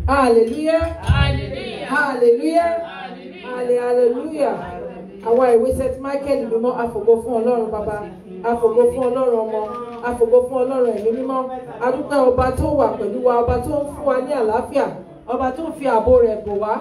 Hallelujah. Hallelujah. Hallelujah. Hallelujah. Àwa ìwé St. Michael mímọ́ àfògo fún Ọlọ́run Baba, àfògo fún Ọlọ́run Ọmọ, àfògo fún Ọlọ́run Ẹ̀mí Mímọ́. A dúpẹ́ ọba tó wà pẹ̀lú wa, ọba tó ń fún wa ní àlàáfíà, ọba tó ń fi ààbò rẹ̀ bò wá.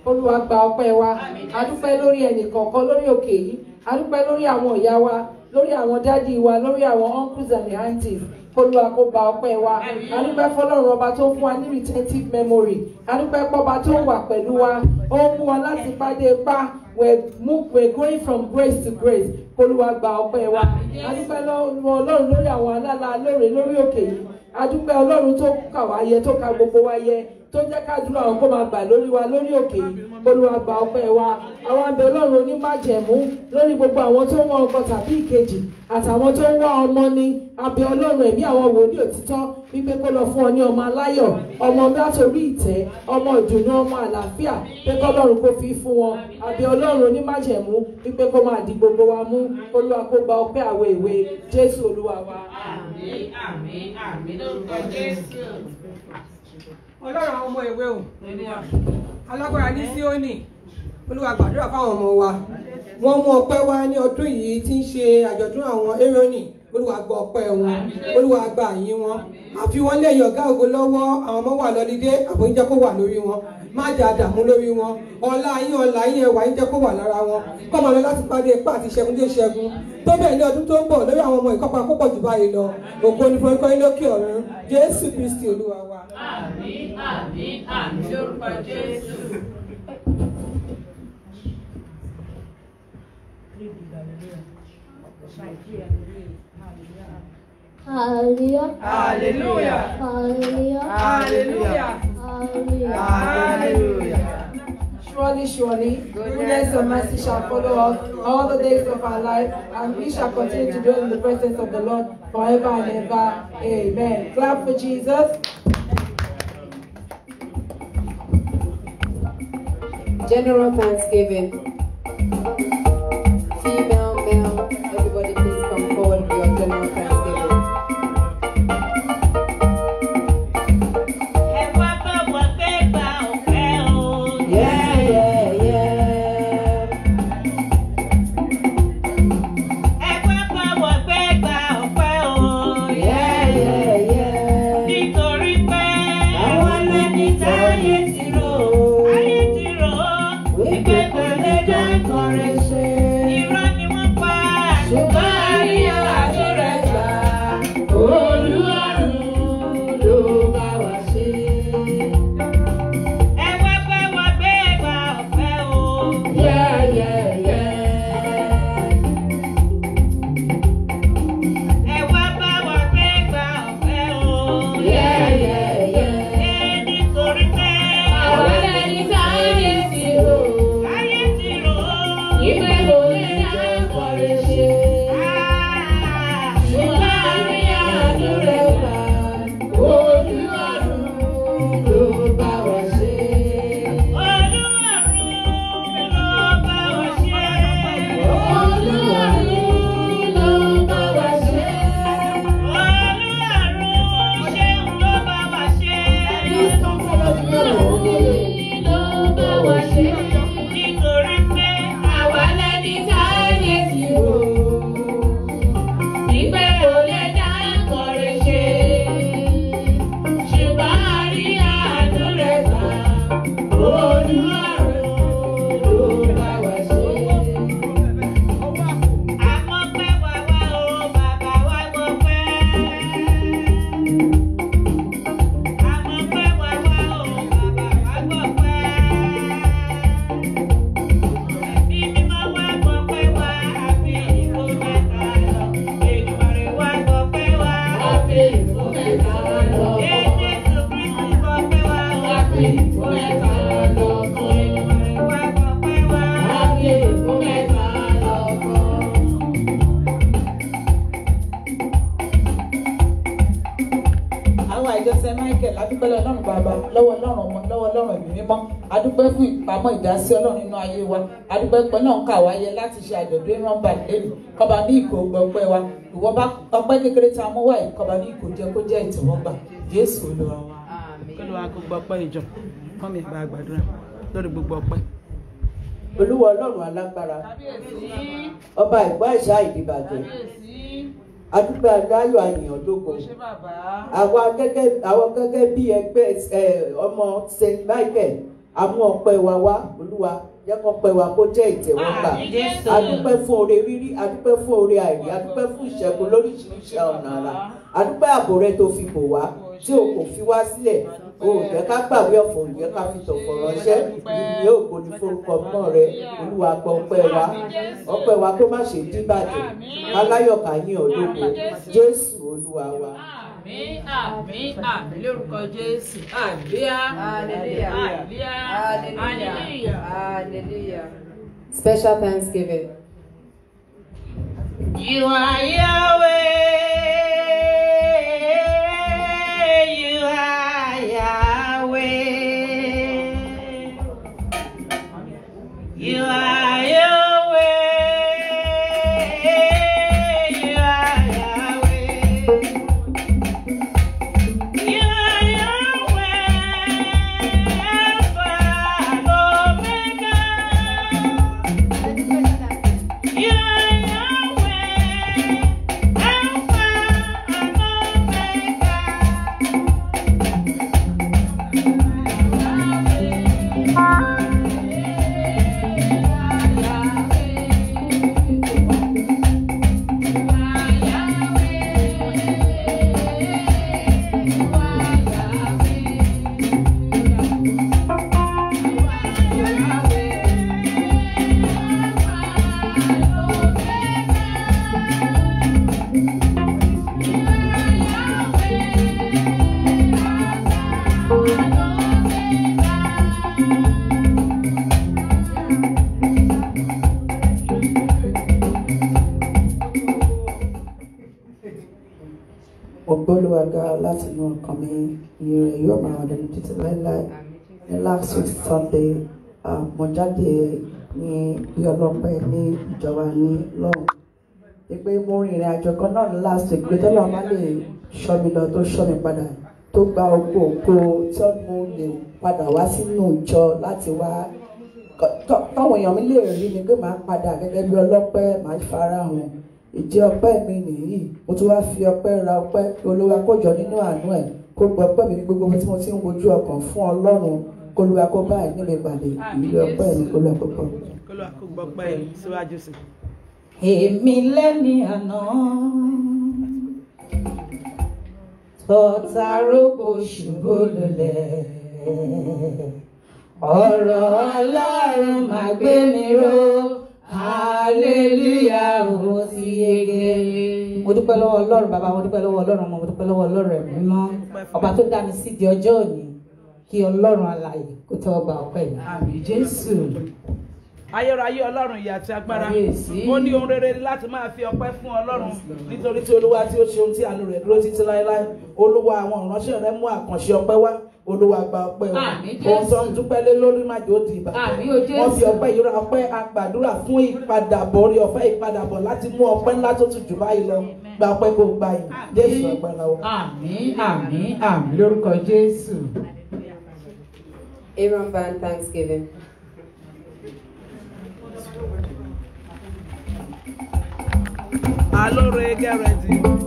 Olúwa gba ọpẹ́ wa. A dúpẹ́ lórí ẹnìkọ̀ọ̀kan lórí òkè yìí. A dúpẹ́ lórí àwọn ìyá wa, lórí àwọn dádì wa, lórí àwọn uncles and aunties. Olúwa kó gba ọpẹ́ wa. A dúpẹ́ fọ́lọ́run ọba tó fún wa ní retentive memory. A dúpẹ́ pọ́ba tó wà pẹ̀lú wa. Ó mú wa láti pàdé ipá. We're going from grace to grace. Olúwa gba ọpẹ́ wa. A dúpẹ́ lọ́wọ́ Ọlọ́run lórí àwọn alálà lórí òkè yìí. A dúpẹ́ Ọlọ́run tó kà wá yẹ, tó ka gbogbo wa yẹ, tó jẹ́ ká dúró àwọn kó máa gbà lórí wa lórí òkè yìí. Olúwa gba ọpẹ́ wa. Àwọn abẹ Ọlọ́run onímájẹ̀mú lórí gbogbo àwọn tó ń wá ọkọ tàbí ìkejì àtàwọn tó ń wá ọmọ ní abẹ Ọlọ́run ẹ̀mí àwọn wòlíì òtítọ́ wípé kó lọ fún ọ ní ọmọ aláyọ̀, ọmọ látòrí ìtẹ́, ọmọ ìdùnnú, ọmọ àlàáfíà, pé kọ́lọ́run kó fi fún wọn. Abẹ Ọlọ́run onímájẹ̀mú wípé kó máa di gbogbo wa mú. Olúwa kó gba ọpẹ́ àwọ̀ ìwé Jésù Olúwa wa. Àmín, àmín, àmín lórúkọ Jésù. Ọlọ́run àwọn ọmọ ìwé o, alágbára ní Síónì, Olúwa gbàdúrà fáwọn ọmọ wa. Wọ́n mú ọpẹ́ wá ní ọdún yìí tí ń ṣe àjọ̀dún àwọn Érónì. Olúwa gba ọpẹ́ wọn, Olúwa gba àyìn wọn. Àfi wọ́n lẹ́yìn ọ̀gá ògo lọ́wọ́, àwọn ọmọ wà lọ́lídé, àbò ń jẹ́ kó wà lórí wọn. Má jẹ́ àdàmú lórí wọn. Ọlá yín ẹwà ń jẹ́ kó wà lára wọn. Kọ́ máa lọ láti pàdé ipá àti ìṣẹ́gun dé ìṣẹ́gun. Tó bẹ́ẹ̀ ní ọdún tó ń bọ̀ lórí àwọn ọmọ ìkọ́pa púpọ̀ jù báyìí lọ. Ògo ni fún ikọ́ lókè ọ̀run. Jésù Kristi Olúwa wa. Àmín, àmín, àmín lórúkọ Jésù. Hallelujah. Hallelujah. Hallelujah. Hallelujah. Hallelujah. Surely, goodness and mercy shall follow us all the days of our life, and we shall continue to dwell in the presence of the Lord forever and ever. Amen. Clap for Jesus. General Thanksgiving. Female, male, everybody please come forward for your general Thanksgiving. Adúpẹ́ fún ìpamọ́ ìdásí Ọlọ́run nínú ayé wa. Adúpẹ́ pé náà ń kà wáyé láti ṣe àjọ̀dún ìrànbà lẹ́nu. Kọba ní ìkó gbọpẹ́ wa. Ìwọ bá ọpẹ́ kékeré tá a mú wáyé kọba ní ìkó jẹ́ kó jẹ́ ìtẹ́wọ́gbà. Jésù Olúwa wa. Olúwa kó gbọ́ ọpẹ́ ìjọ fún mi ìgbà àgbàdúrà lórí gbogbo ọpẹ́. Olúwa Ọlọ́run alágbára ọba ìgbọ́ ẹ̀ṣá ìdìbàjẹ́ adúgbò aláyọ̀ àyàn ológo àwọn gẹ́gẹ́ bí ẹgbẹ́ ọmọ St. Michael àmú ọpẹ́ wa wá Olúwa jẹ́ kó ọpẹ́ wa kó jẹ́ ìtẹ́wọ́gbà adúpẹ́ fún oore rírí adúpẹ́ fún oore àìrí adúpẹ́ fún ìṣẹ́gun lóríṣiríṣi ọ̀nà àrà adúpẹ́ ààbò rẹ tó fi bò wá tí o kò fi wá sílẹ̀ o ò jẹ́ ká gbàgbé ọ̀fọ̀ ò jẹ́ ká fi tọ̀fọ̀ ránṣẹ́ ìyìn yóò gbòdì forúkọ mọ́ rẹ Olúwa gbọ́ ọpẹ́ wa kó má ṣe díbàjẹ́ aláyọ̀ká yín ológo Jésù Olúwa wa. Àmín, àmín, àmín lórúkọ Jésù. Hallelujah. Hallelujah. Hallelujah. Hallelujah. Special thanksgiving. You are Yahweh. You are Yahweh. You are Yahweh. You are Yahweh. You are Yahweh. Alpha and Omega. You are Yahweh. Alpha and Ògbólúwàgá láti inú ọkàn mi iye rẹ̀ yóò máa wà lẹ́nu títí láéláé. Ní last week Sunday mo jáde ní bí ọlọ́pẹ́ ní ìjọba ní lọ́hùn. Ìpè mo rìn ìrìn àjò kan náà ní last week pé tọ́lọ́ máa lè ṣọ́ mi lọ tó ṣọ́ mi padà tó gba ògo tí mo lè padà wá sínú ìjọ láti wá táwọn èèyàn mi lè rí mi pé màá padà gẹ́gẹ́ bí ọlọ́pẹ́ màá farahàn. Ìjẹ́ ọpẹ́ mi nìyí mo tún wá fi ọpẹ́ ra ọpẹ́ Olúwa kó jọ nínú àánú ẹ̀ kó gbọ́ ọpẹ́ mi ní gbogbo tí mo ti ń wojú ọkàn fún Ọlọ́run kó Olúwa kó báyìí níbi ìpàdé ìlú ọpẹ́ mi kó lọ púpọ̀. Olúwa kó gbọ́ ọpẹ́ yìí síwájú sí. Èmi lẹ́ni àná tọ́ta rógbò ṣubú lulẹ̀ ọ̀rọ̀ Ọlọ́run máa gbé mi ró. Hallelujah, ó ti yege. Mo dúpẹ́ lọ́wọ́ Ọlọ́run bàbá, mo dúpẹ́ lọ́wọ́ Ọlọ́run ọmọ, mo dúpẹ́ lọ́wọ́ Ọlọ́run ẹ̀mí mímọ́. Ọba tó dá mi sí di ọjọ́ òní, kí Ọlọ́run alààyè kó tẹ́wọ́ gba ọpẹ́ mi. Àmín Jésù. Ayérayé Ọlọ́run ìyà àti agbára. Mo ní ohun rere láti máa fi ọpẹ́ fún Ọlọ́run nítorí tí Olúwa tí ó ṣe ohun tí àánú rẹ̀ dúró títí láéláé. Olúwa àwọn ìránṣẹ́ rẹ̀ mú àkànṣe ọpẹ́ wá. Olúwa gba ọpẹ́ wọn. Ohun tó ń dúpẹ́ lé lórí má jò di ìbà. Wọ́n fi ọpẹ́ yìí ra ọpẹ́ agbàdúrà fún ìpadàbọ̀ orí ọ̀fẹ́ ìpadàbọ̀ láti mú ọpẹ́ ńlá tó tún jù báyìí lọ. Gba ọpẹ́ kó gba yìí. Jésù ọpẹ́ náà. Àmín, àmín, àmín lórúkọ Jésù. Aaron Band Thanksgiving. Alore get ready.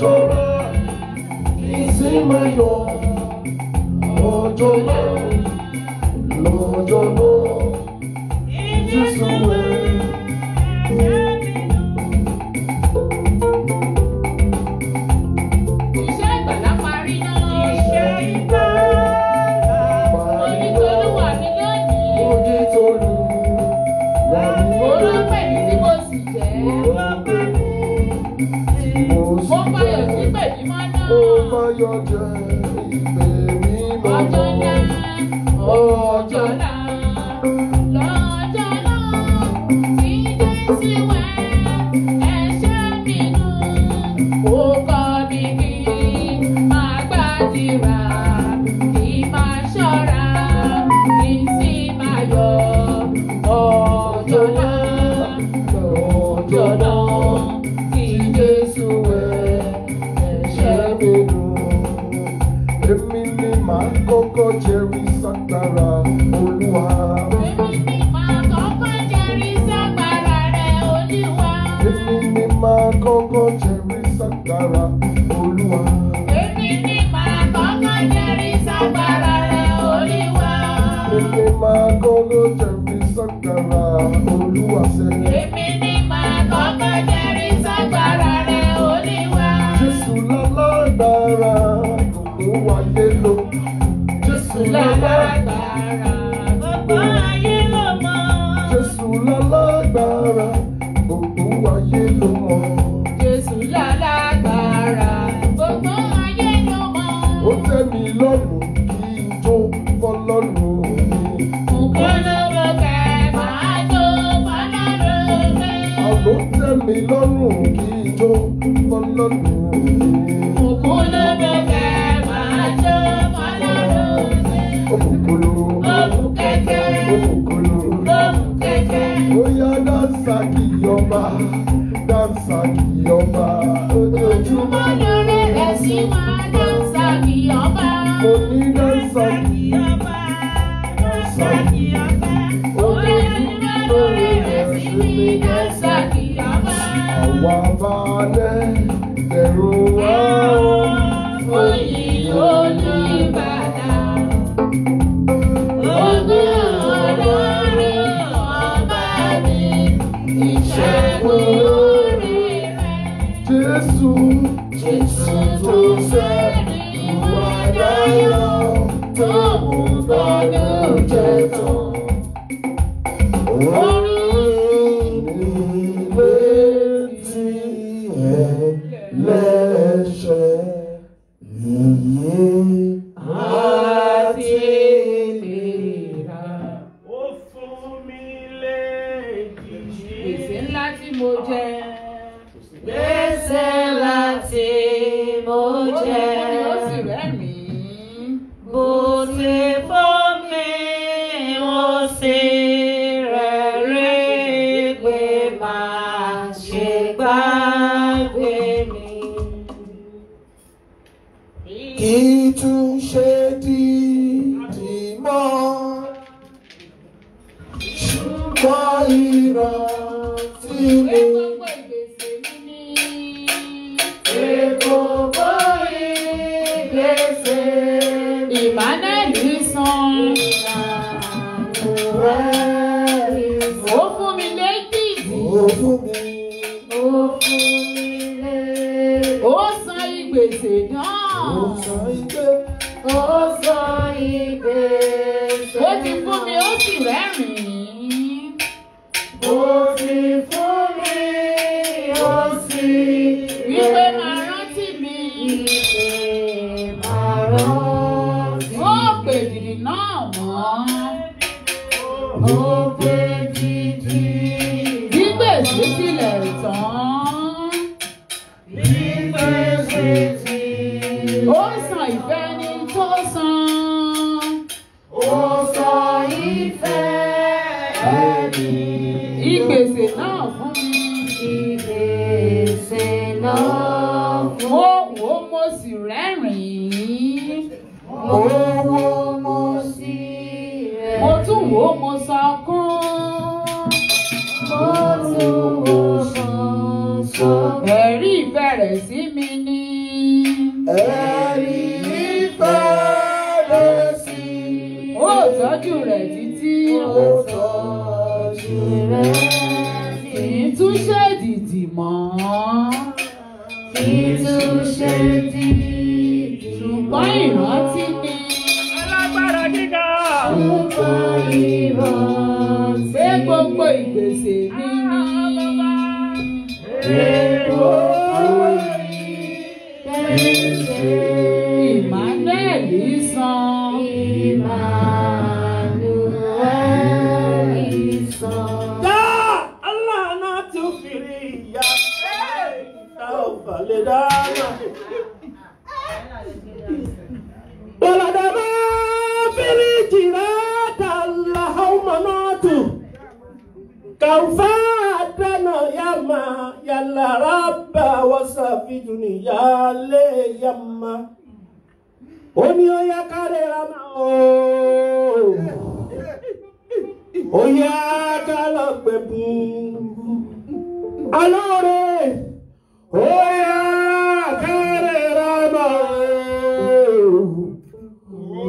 ṣọ́ra ìsinmi yọ ọjọ́ náà lọ́jọ́ náà Jésù wẹ̀. Iṣẹ́ ìgbàlá parí náà. Iṣẹ́ ìgbàlá parí náà. Olúwa mi lónìí. Ojútolú wà ní olópè mi tí mo sì jẹ́. olópè mi tí mo sì Mo fayọ̀ sí jẹ́. pèmí mọ́ náà. Ó fayọ̀ jẹ́ ìpè mi mọ́ Ọjọ́ náà. ọjọ́ náà. Lọ́jọ́ náà tí Jésù wẹ̀ ẹ̀ṣẹ̀ mi nù. Ó kọ́ mi kí máa gbàdúrà, kí máa ṣọ́ra, kí n sì máa yọ̀. Ọjọ́ náà, lọ́jọ́ náà tí Jésù wẹ̀ ẹ̀ṣẹ̀ mi nù. èmi ni màá kọ́kọ́ jẹ́rìí ságbára Olúwa. Èmi ni màá kọ́kọ́ jẹ́rìí ságbára rẹ̀, Olúwa. Èmi ni màá kọ́kọ́ jẹ́rìí ságbára Olúwa. Èmi ni màá kọ́kọ́ jẹ́rìí ságbára rẹ̀, Olúwa. Èmi máa kọ́kọ́ jẹ́rìí ságbára Olúwa sẹ́. Èmi ni màá kọ́kọ́ jẹ́rìí ságbára rẹ̀, Olúwa. Jésù lálágbára gbogbo wáyé ló. Jésù lálágbára Gbogbo ayé ló mọ̀. Jésù lálágbára gbogbo wáyé ló mọ̀. Jésù lálágbára, gbogbo ayé ló mọ̀. Ó tẹ́ mi lọ́rùn kí n jó fọ́lọ́run mi. Ògbólógbò kẹ̀ máa jó fọlọ́run mi. Àló tẹ́ mi lọ́rùn kí n jó fọ́lọ́run mi. Ògbólógbò kẹ̀ máa jó fọlọ́run mi. Òkùnkùnlù Òkú kẹ̀kẹ́, òkùnkùnlù. òkú kẹ̀kẹ́. Oya dansa kìyọba, dansa kìyọba, ojoojúmọ́ Lórí rẹ̀ sí máa dáńsà kí ọba. mo ní dansa kìyọba, dansa kìyọba, Ojoojúmọ́ lórí rẹ̀ sí mi dáńsà kí ọba. àwa balẹ̀ ẹ̀rù wá o. Oyin Olúbàdàn, ògo Ọlọ́run ọba mi, ìṣẹ́gun lórí rẹ̀. Jésù, Jésù tó sẹ́ni ìwà dáyọ̀ tó mú bọ́dún jẹ tán. orin nílé tí ẹ lẹ́ṣẹ̀ yìí. Àti ìlera. Ó fún mi léjìjì. Gbèsè ńlá tí mo jẹ. Gbèsè láti mo jẹ. Ó sì rẹ́rìn-ín. Bó ti fún mi, mo sì rẹ̀rí pé máa ṣe gbàgbé mi. Kì í tún ṣe dídì mọ́, ṣùgbọ́n ìrántí mi. Gbogbo ìgbésẹ̀ mi ní. Gbogbo ìgbésẹ̀ Emmanuel san. rẹ̀ Ó fún mi léjìjì. Ó fún mi, ó fún mi lé. Ó san ìgbésẹ̀ náà. ó san igbe, Ó sọ ìgbésẹ̀ Ó ti fún mi, ó sì rẹ́rìn-ín. Ó ti fún mi, ó sì Wípé máa rántí mi. ìgbé máa rántí. Ó pè dìdì náà mọ́. Ó pé títí. Bí gbèsè tilẹ̀ tán. Ìgbésẹ̀ tí Ó san ìfẹ́ ni tó san. ó sọ ìfẹ́ ẹni. Ìgbésẹ̀ náà fún mi. Ìgbésẹ̀ náà fún Mo wò ó, mo sì rẹ́rìn-ín. owó mo sí rẹ̀. Mo tún wò ó, mo sọkún. Mo tún wò sàn. Ẹ̀rí ìbẹ̀rẹ̀ sí mi ní. kì í tún ṣe dìdì mọ́. Kì í tún ṣe dìdì ṣùgbọ́n ìrántí ni. Alágbára gíga. Ṣùgbọ́n ìrántí. Ṣé gbogbo ìgbésẹ̀ mi ni? Emmanuel san. Emmanuel san. Ya Allah na tu firi ya. Tau valedana. Baladama firi jirata Allahumma natu. Kaufadana yama yalla rabba wasafiduni ya le yamma. Oni oya karera ma o. Oya kalagbebu. Alore. Oya karera ma o.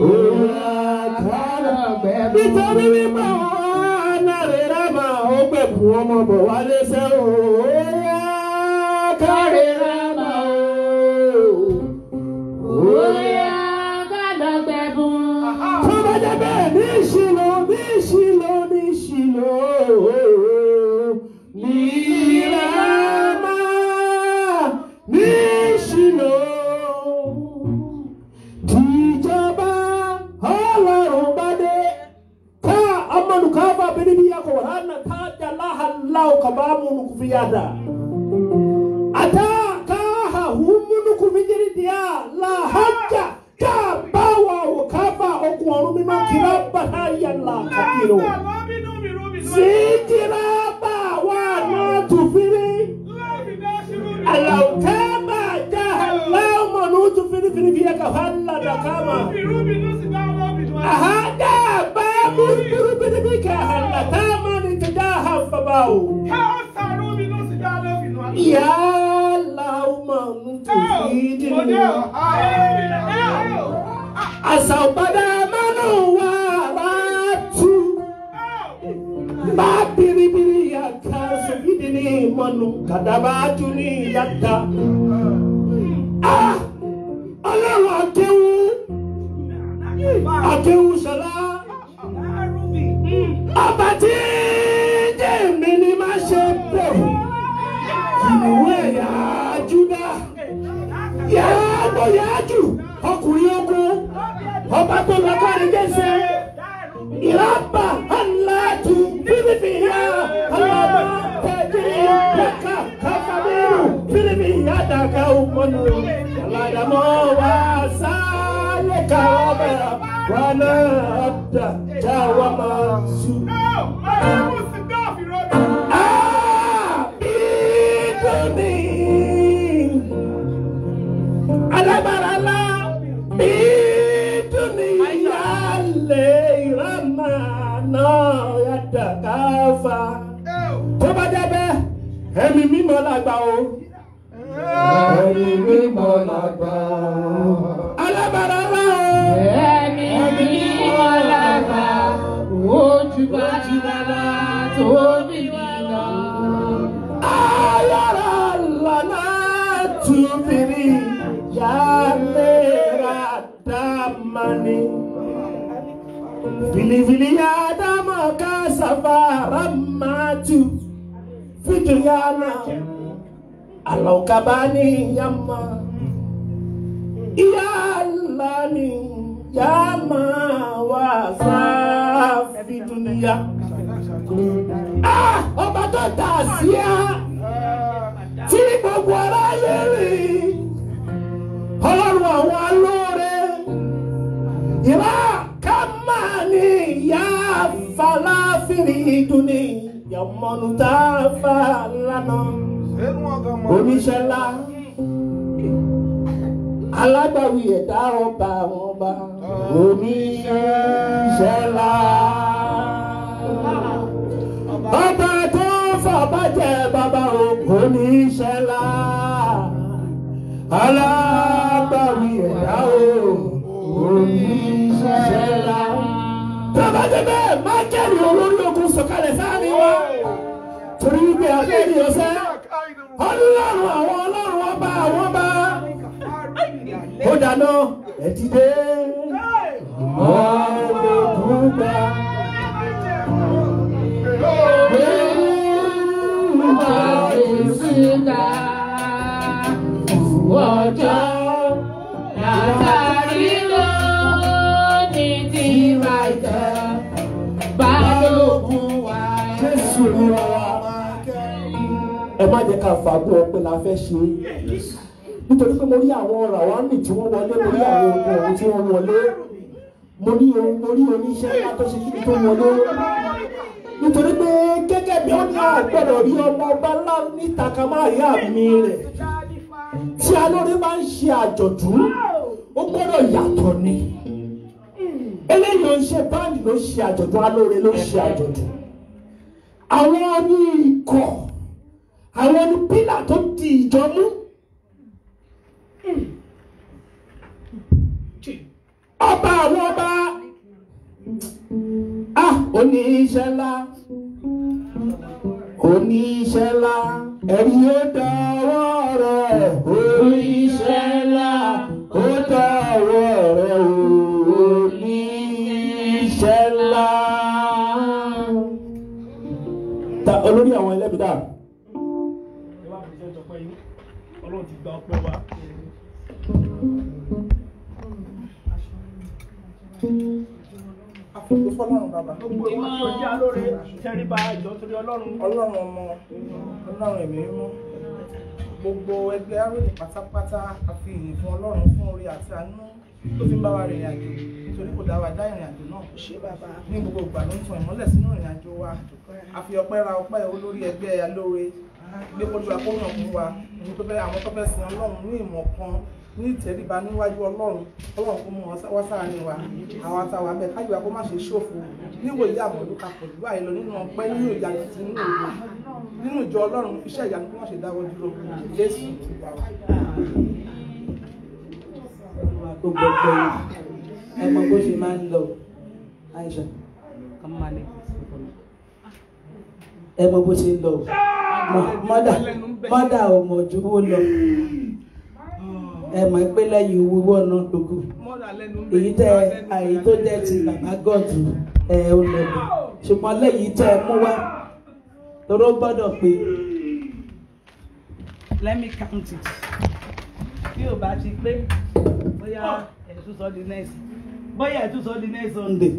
Oya kalagbebu. Nítorí wípé narera ma o gbebu ọmọ bọ̀ wálé sẹ́ o. Oya karera ma o. Oya kalagbebu. Tọ́ba jẹ́ bẹ́ẹ̀ ní ìṣìlò ní ìṣìlò ní ìṣìlò ní ìlànà ní ìṣìlò tìjọba ọlọ́run bá dé ká amọ̀nùkáfà bẹ́ẹ̀ bí yakọ̀ hànà kájà láhàláwò kàbámu nùkúfìyàdà àtà káhà hùmùnùkú fìjìrì díà láhàjà kábàwà òkàfà okùn ọ̀run mímọ́ kìlábà háyàlá kàkìrò síkìlábà wà náà tùfìrí àlàùkàmà jàhàláwò nù tùfìrí fìrìfìyà kàhálà dàkàmà àhádà bàbù fìrìfìrì kàhálà tàmà ní tìjáhà fàbàwò yàláwò nù tùfìrí asaupada manu waratu babiribiri ya kaso idini manu kadabatu ni yata Ọlọ́run akéwú ṣọlá ọba tí jẹ́mi ni má ṣe bẹ̀rù ìwé ẹ̀yà Júdà yàgbọ́ yájú ọkùnrin ogun ọba tó lọ kárí gẹ́sẹ̀ ìrábà aláàtú fílífìyà aláàbà tẹ̀jú lẹ́ka káfàmírù fílífìyà dàgà òmùnú aládàmọ́ wá sáálẹ̀ káwọ́bẹ̀ wà náà ọ̀dà jáwọ́ máa sùn. Bídùnì alágbára lá bídùnì yálẹ̀ ìrámà náà yàtọ̀ káfà. Tó bá jẹ́ bẹ́ẹ̀ ẹ̀mí mímọ́ làgbà o. Ẹ̀mí mímọ́ làgbà. Alágbára lá o. Ẹ̀mí mímọ́ làgbà. Ojú bá ti bàbá tó bí lọ. Ayára lọ́nà tùbìrì yálera dámani. Filifili ya dama kasafara matu fituyana alaukabani yama iyalani yama wasafi dunia. Ọba tó dà sí á tí gbogbo aráyé rí Ọlọ́run àwọn alóore ìlà kàmáàní ìyá falafiri ìdúní yọmọnù tá a fà lánà oníṣẹ́ ńlá alágbàwí ẹ̀dá ọba àwọn ọba oníṣẹ́ ńlá. Ọba tó fọ̀bàjẹ́ bàbá òkú ní ìṣẹ́lá alágbàwí ẹ̀dá òkú ní ìṣẹ́lá. Tọ́ba jẹ́ bẹ́ẹ̀ Máíkẹ́lì olórí ogun sọ̀kalẹ̀ sáàrin wa. torí wípé abẹ́rẹ́ ọ̀sẹ́ ọlọ́run àwọn ọlọ́run ọba àwọn ọba ó dáná ẹ ti dé ọ̀ọ́dúnrún. Ọjọ́ látàrí lónìí tí máa jẹ́ balógun wa. Jésù ni wa. Ẹ má jẹ́ ká fàgbọ́ ọpẹ́ la fẹ́ ṣe. Nítorí pé mo rí àwọn ràwánì tí wọ́n wọlé, mo rí àwọn ogun ọ̀hún tí wọ́n wọlé. Mo rí oníṣẹ́ ńlá tó ṣe kíni tó wọlé. Nítorí pé gẹ́gẹ́ bí ó ní àgbọ̀dọ̀ rí ọmọ ọba ńlá níta ká má rí àmì rẹ̀. Tí alóore bá ń ṣe àjọ̀dún, ó gbọ́dọ̀ yàtọ̀ ni. Eléyìí ló ń ṣe báńdì ló ń ṣe àjọ̀dún, alóore ló ń ṣe àjọ̀dún. Àwọn ní ikọ̀, àwọn ní pílà tó di ìjọ mú. Ọba àwọn ọba, oníṣẹ́ ńlá, oníṣẹ́ ńlá, ẹ̀rí ó dọ̀wọ́ rẹ̀. Oníṣẹ́ ńlá, ó dọ̀wọ́ rẹ̀. Oníṣẹ́ ńlá. Ta olórí àwọn ẹlẹ́bìdá. Ọlọ́run ti gba ọpẹ́ wa. Àfọ̀gbọ́ fọ́lọ́run bàbá. Gbogbo ìwà tí ó jẹ́ alóore tẹríba ìjọ torí Ọlọ́run. Ọlọ́run ọmọ, Ọlọ́run ẹ̀mí mímọ́. Gbogbo ẹgbẹ́ aróyìn pátápátá a fi ìyìn fún Ọlọ́run fún orí àti àánú tó fi ń bá wa rìnrìn àjò nítorí kò dá wa dá ìrìn àjò náà. Ṣé bàbá? Ní gbogbo ìgbà ló ń tan ìmọ́lẹ̀ sínú ìrìn àjò wa. A fi ọpẹ́ ra ọpẹ́ olórí ẹgbẹ́ alóore. Gbé kojú akóyàn fún wa. Àwọn tó fẹ́ sin Ọlọ́run ní ìmọ̀ kan ní ìtẹríba níwájú Ọlọ́run kó mú wọn wá sáàárín wa àwọn àtàwọn abẹ kájú wa kó má ṣe ṣòfò níwò ìyá àmọ̀lú ká pẹ̀lú àìlọ nínú ọpẹ́ nínú ìyanu àti nínú ògo nínú ìjọ Ọlọ́run iṣẹ́ ìyanu kó má ṣe dáwọ́ dúró Jésù ti wà wá. Gbogbo ẹgbẹ́ ẹ mọ bó ṣe máa ń lọ Aisha ẹ mọ bó ṣe ń lọ mọ́dà ọmọ òjòwò lọ. Ẹ mọ̀ pé lẹ́yìn owó náà lóko èyí tó jẹ́ ti bàbá gọ́ọ̀dù ó lọ ṣùgbọ́n lẹ́yìn tẹ́ ẹ mú wá lóró gbọ́dọ̀ pé. Let me count it. Bí o bá ti pé bóyá ẹ̀tún sọ di next Sunday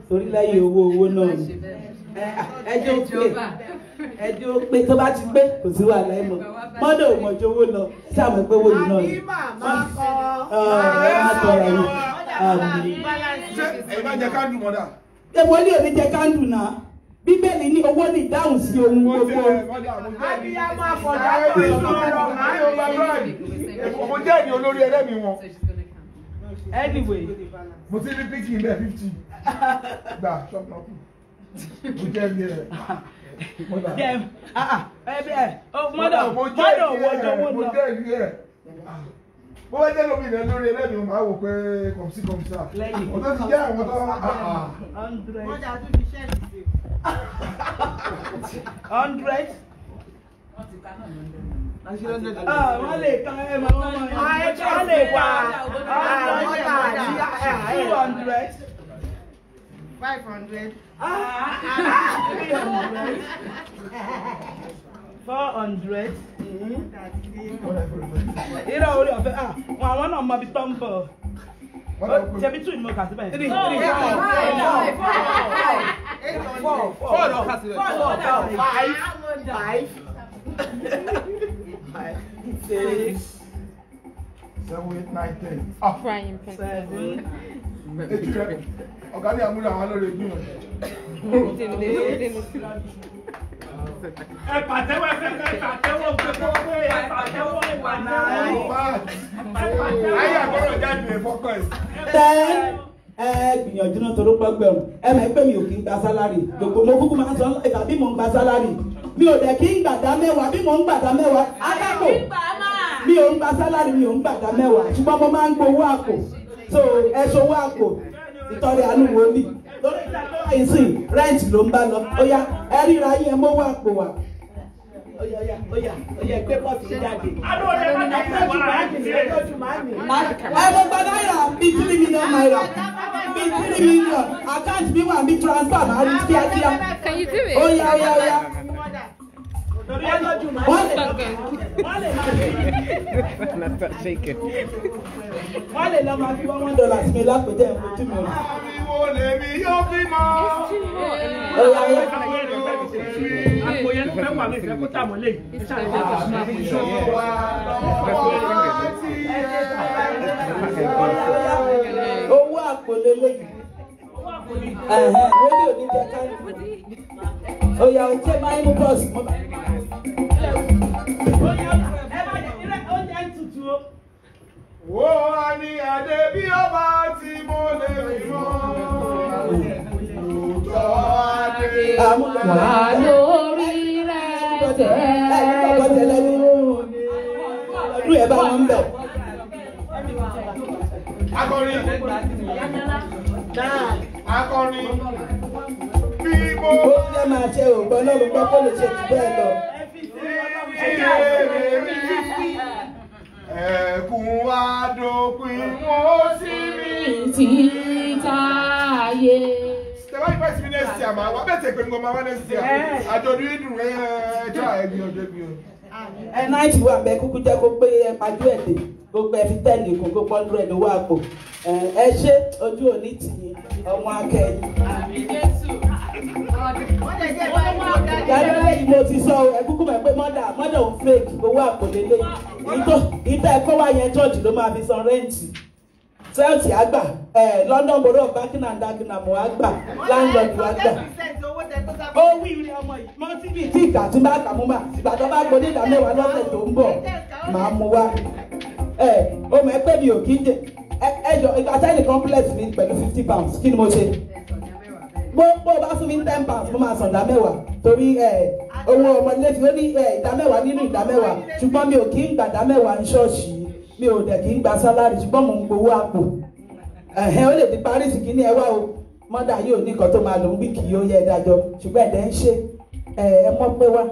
torí lẹ́yìn owó náà ni ẹjọ́ pé tó bá ti pé kò sí wàhálà ẹ̀ mọ̀ mọ́dọ̀ òmòjò owó lọ sí àwọn ẹgbẹ́ owó yìí náà ni. Ẹ má jẹ kándù mọ́dà. Èwo ni òní jẹ kándù náà? Bíbélì ní owó ní ìdáhùn sí ohun gbogbo. Abiyamọ àfọ̀dá kò sọ̀rọ̀ ọmọ jẹ́ ìní olórí ẹlẹ́mi wọn. Anyway, mo ti rí píkì ilẹ̀ 50 gbà ṣọ́pù náà kù. Mo jẹ́ ìní ẹ̀. Mọ́dà mo jẹ́ ìní ẹ̀. Bó wá jẹ́ lómi ìrìn lórí ẹlẹ́mi wọn máa wò pé kọ̀m̀sí kọ̀m̀sá. Ọ̀tọ́ ti jẹ́ àwọn tó Mọ́dà tún fi ṣẹ́ẹ̀lì sí. 100. Wọ́n lè kan ẹ̀ mọ́ wọ́n lè wá 200. 500. 400. Irọ́ orí ọ̀fẹ́ àwọn náà mọ ibi tó ń bọ̀. Ṣebí tún ìmọ̀ kà síbẹ̀. 3. 4 lọ kà síbẹ̀. 5. 6. 7, 8, 9, 10. Frying pan. 7. Ọ̀gá ní àmúlò àwọn lórí ẹbí wọn. Ẹ pàtẹ́wọ́ ẹ̀fẹ́ pàtẹ́wọ́ pé ẹ pàtẹ́wọ́ ìwà náà. Ayé àgbọ̀rọ̀ jáde fọ́kọ̀ ẹ̀. Gbìyànjú náà toró pẹ́gbẹ̀rún ẹ máa ń pè mí ò kí ń gba sálárì gbogbo mo kúkú máa ń sọ ìgbà bí mò ń gba sálárì mi ò dẹ̀ kí ń gbàdá mẹ́wàá bí mò ń gbàdá mẹ́wàá adáko mi ò ń gba sálárì mi ò ń gbàdá mẹ́wàá ṣùgbọ́n mo máa ń gbowó àpò so ẹ ṣòwò àpò ìtọ́rẹ àánú wo ni lórí ìdájọ́ àìsìn rẹ́ǹtì ló ń bá lọ ó yá ẹ ríra yín ẹ mówó àpò wà Oya gbé pọ́ọ̀tù jáde. Adó ọ̀dẹ̀ má dá fún wa láti ṣe. Ẹ mo gba náírà bíi 3 million naira. Bíi 3 million. Àkáǹtì mi wà bíi transfer máa rí kíákíá. Oya. Wọ́n lè lọ máa fi $1 sí mi lápẹ̀jẹ́ ìfojú mi. Ariwo lèmi yóò fi mọ́. Àpò yẹn fẹ́ wà mí fẹ́ kó tà mọ́lẹ̀. Owó àpò lélẹ́yìn. Rédíò ní jẹ káyọ̀. Oya ọ̀tí ẹ̀ máa ń mú bọ́ọ̀sì mọ́. Wo ani adé bí ọba tí mo lè rí mọ́. Wà lórí rẹ̀ tẹ́. Ọdún ẹ̀ bá wọn bẹ̀. Akọrin bí mo. Ó jẹ́ máa ṣe ògbọ́n náà ló gbọ́ kó lè ṣe jù bẹ́ẹ̀ lọ. Ẹkún wa dópin wọ́n sí mi. Títáyé. Tẹ́lá ìfẹ́ sí mi next year máa wá bẹ́ẹ̀ tẹ̀ pé nǹkan máa wá next year. Àjọ̀dún ìdùn ẹjọ́ ẹbí ọjọ́ ẹbí o. Ẹ náìtì wà bẹ́ẹ̀ kúkú jẹ́ kó pé ẹ pajú ẹ̀ dé gbogbo ẹ fi tẹ́lẹ̀ kún kó pọ́n lórí ẹ̀ lówó àpò. Ẹ ṣe ojú òní tì í ọmọ akẹ́yìn. Yàrá lẹ́yìn mo ti sọ ẹ kúkú mọ̀ pé mọ́dà ò fake owó àpò lélẹ̀. Ìtọ́ ẹ̀kọ́ wa yẹn church ló máa fi san rẹ́ǹtì. Sẹ́ẹ̀tì àgbà London Borough of Buckingham Dagenham àgbà landlord àgbà. Ó wí ilé ọmọ yìí mọ́ síbi tí ìkà tí bá kà mú mà ìgbà tó bá gbóni ìdá mẹ́wàá lọ́sẹ̀ tó ń bọ̀ máa mú wá. Ó mọ̀ ẹ́ pé mi ò kí ń jẹ ẹjọ́ ìgbà tẹ́lẹ̀ complex mi pẹ̀lú £50 kí ni mo ṣe? Bó bá fún mi £10 mo máa san ìdá mẹ́wàá torí owó ọmọ ilé tí ó ní ìdá mẹ́wàá nínú ìdá mẹ́wàá ṣùgbọ́n mi ò kí ń gbà ìdá mẹ́wàá ní ṣọ́ọ̀ṣì mi ò dẹ̀ kí ń gba sálárì ṣùgbọ́n mo ń gbowó àpò. Ó lè di Paris kí ní ẹ wá o mọ́dà yóò ní nǹkan tó máa lò ń wí kì í ó yẹ dájọ́ ṣùgbọ́n ẹ̀dẹ̀ ń ṣe ẹ mọ́ pé wá.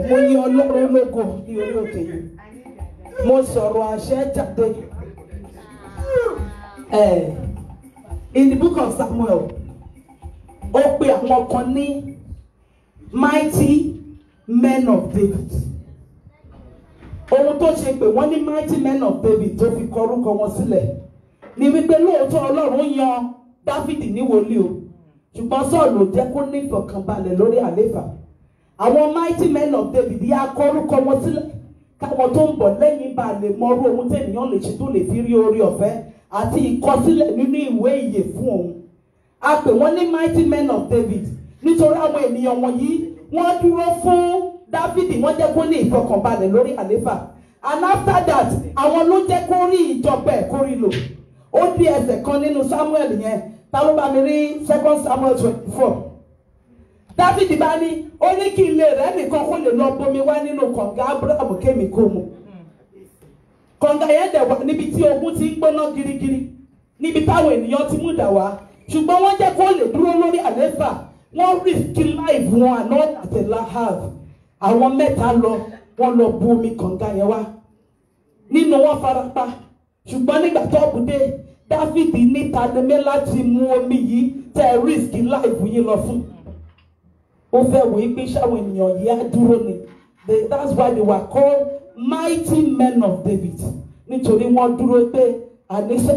Mo ní Ọlọ́run lógo ní orí òkè yìí mo sọ̀rọ̀ àṣẹ jáde. In the book of Samuel ó pe àwọn kan ní mighty men of David. Ohun tó ṣe pé wọ́n ní mighty men of David tó fi kọ orúkọ wọn sílẹ̀ ni wípé lóòótọ́ Ọlọ́run yan Dáfídì ní wòlíì o ṣùgbọ́n Sọ́ọ̀lù jẹ́ kó ní ìfọ̀kànbalẹ̀ lórí àléfà. Àwọn mighty men of David yà kọ orúkọ wọn sílẹ̀ káwọn tó ń bọ̀ lẹ́yìn bá lè mọ orú ohun tẹ́nìyàn lè ṣe tó lè fi rí orí ọ̀fẹ́ àti ìkọsílẹ̀ nínú ìwé ìyè fún òun. A pè wọ́n ní mighty men of David nítorí àwọn ènìyàn wọ̀nyí wọ́n dúró fún Dáfídì wọ́n jẹ́ kó ní ìfọ̀kànbalẹ̀ lórí àléfà. And after that àwọn ló jẹ́ kó rí ìjọba ẹ̀ kó rí lò. Ó di ẹsẹ̀ kan nínú Samuel yẹn ta ló bá mi rí 2 Samuel 24. Dáfídì bá ní ó ní kí ilé rẹ̀ nìkan kó lè lọ bomi wá nínú kànga Abraham kémi kó mu. Kànga yẹn dẹ̀ wá níbi tí ogun ti ń gbóná girigiri níbi táwọn ènìyàn ti mú dà wá ṣùgbọ́n wọ́n jẹ́ kó lè dúró lórí àléfà wọ́n risk life wọn àná àtẹ̀lá have. Àwọn mẹ́ta lọ wọ́n lọ bu omi kànga yẹn wá nínú wọn farapa ṣùgbọ́n nígbà tó kù dé Dáfídì ní tàdémé láti mú omi yìí tẹ risk life yìí lọ fún. Ó fẹ́ wò pé ṣáwọn ènìyàn yìí á dúró ni. That's why they were called mighty men of David. Nítorí wọ́n dúró pé àníṣe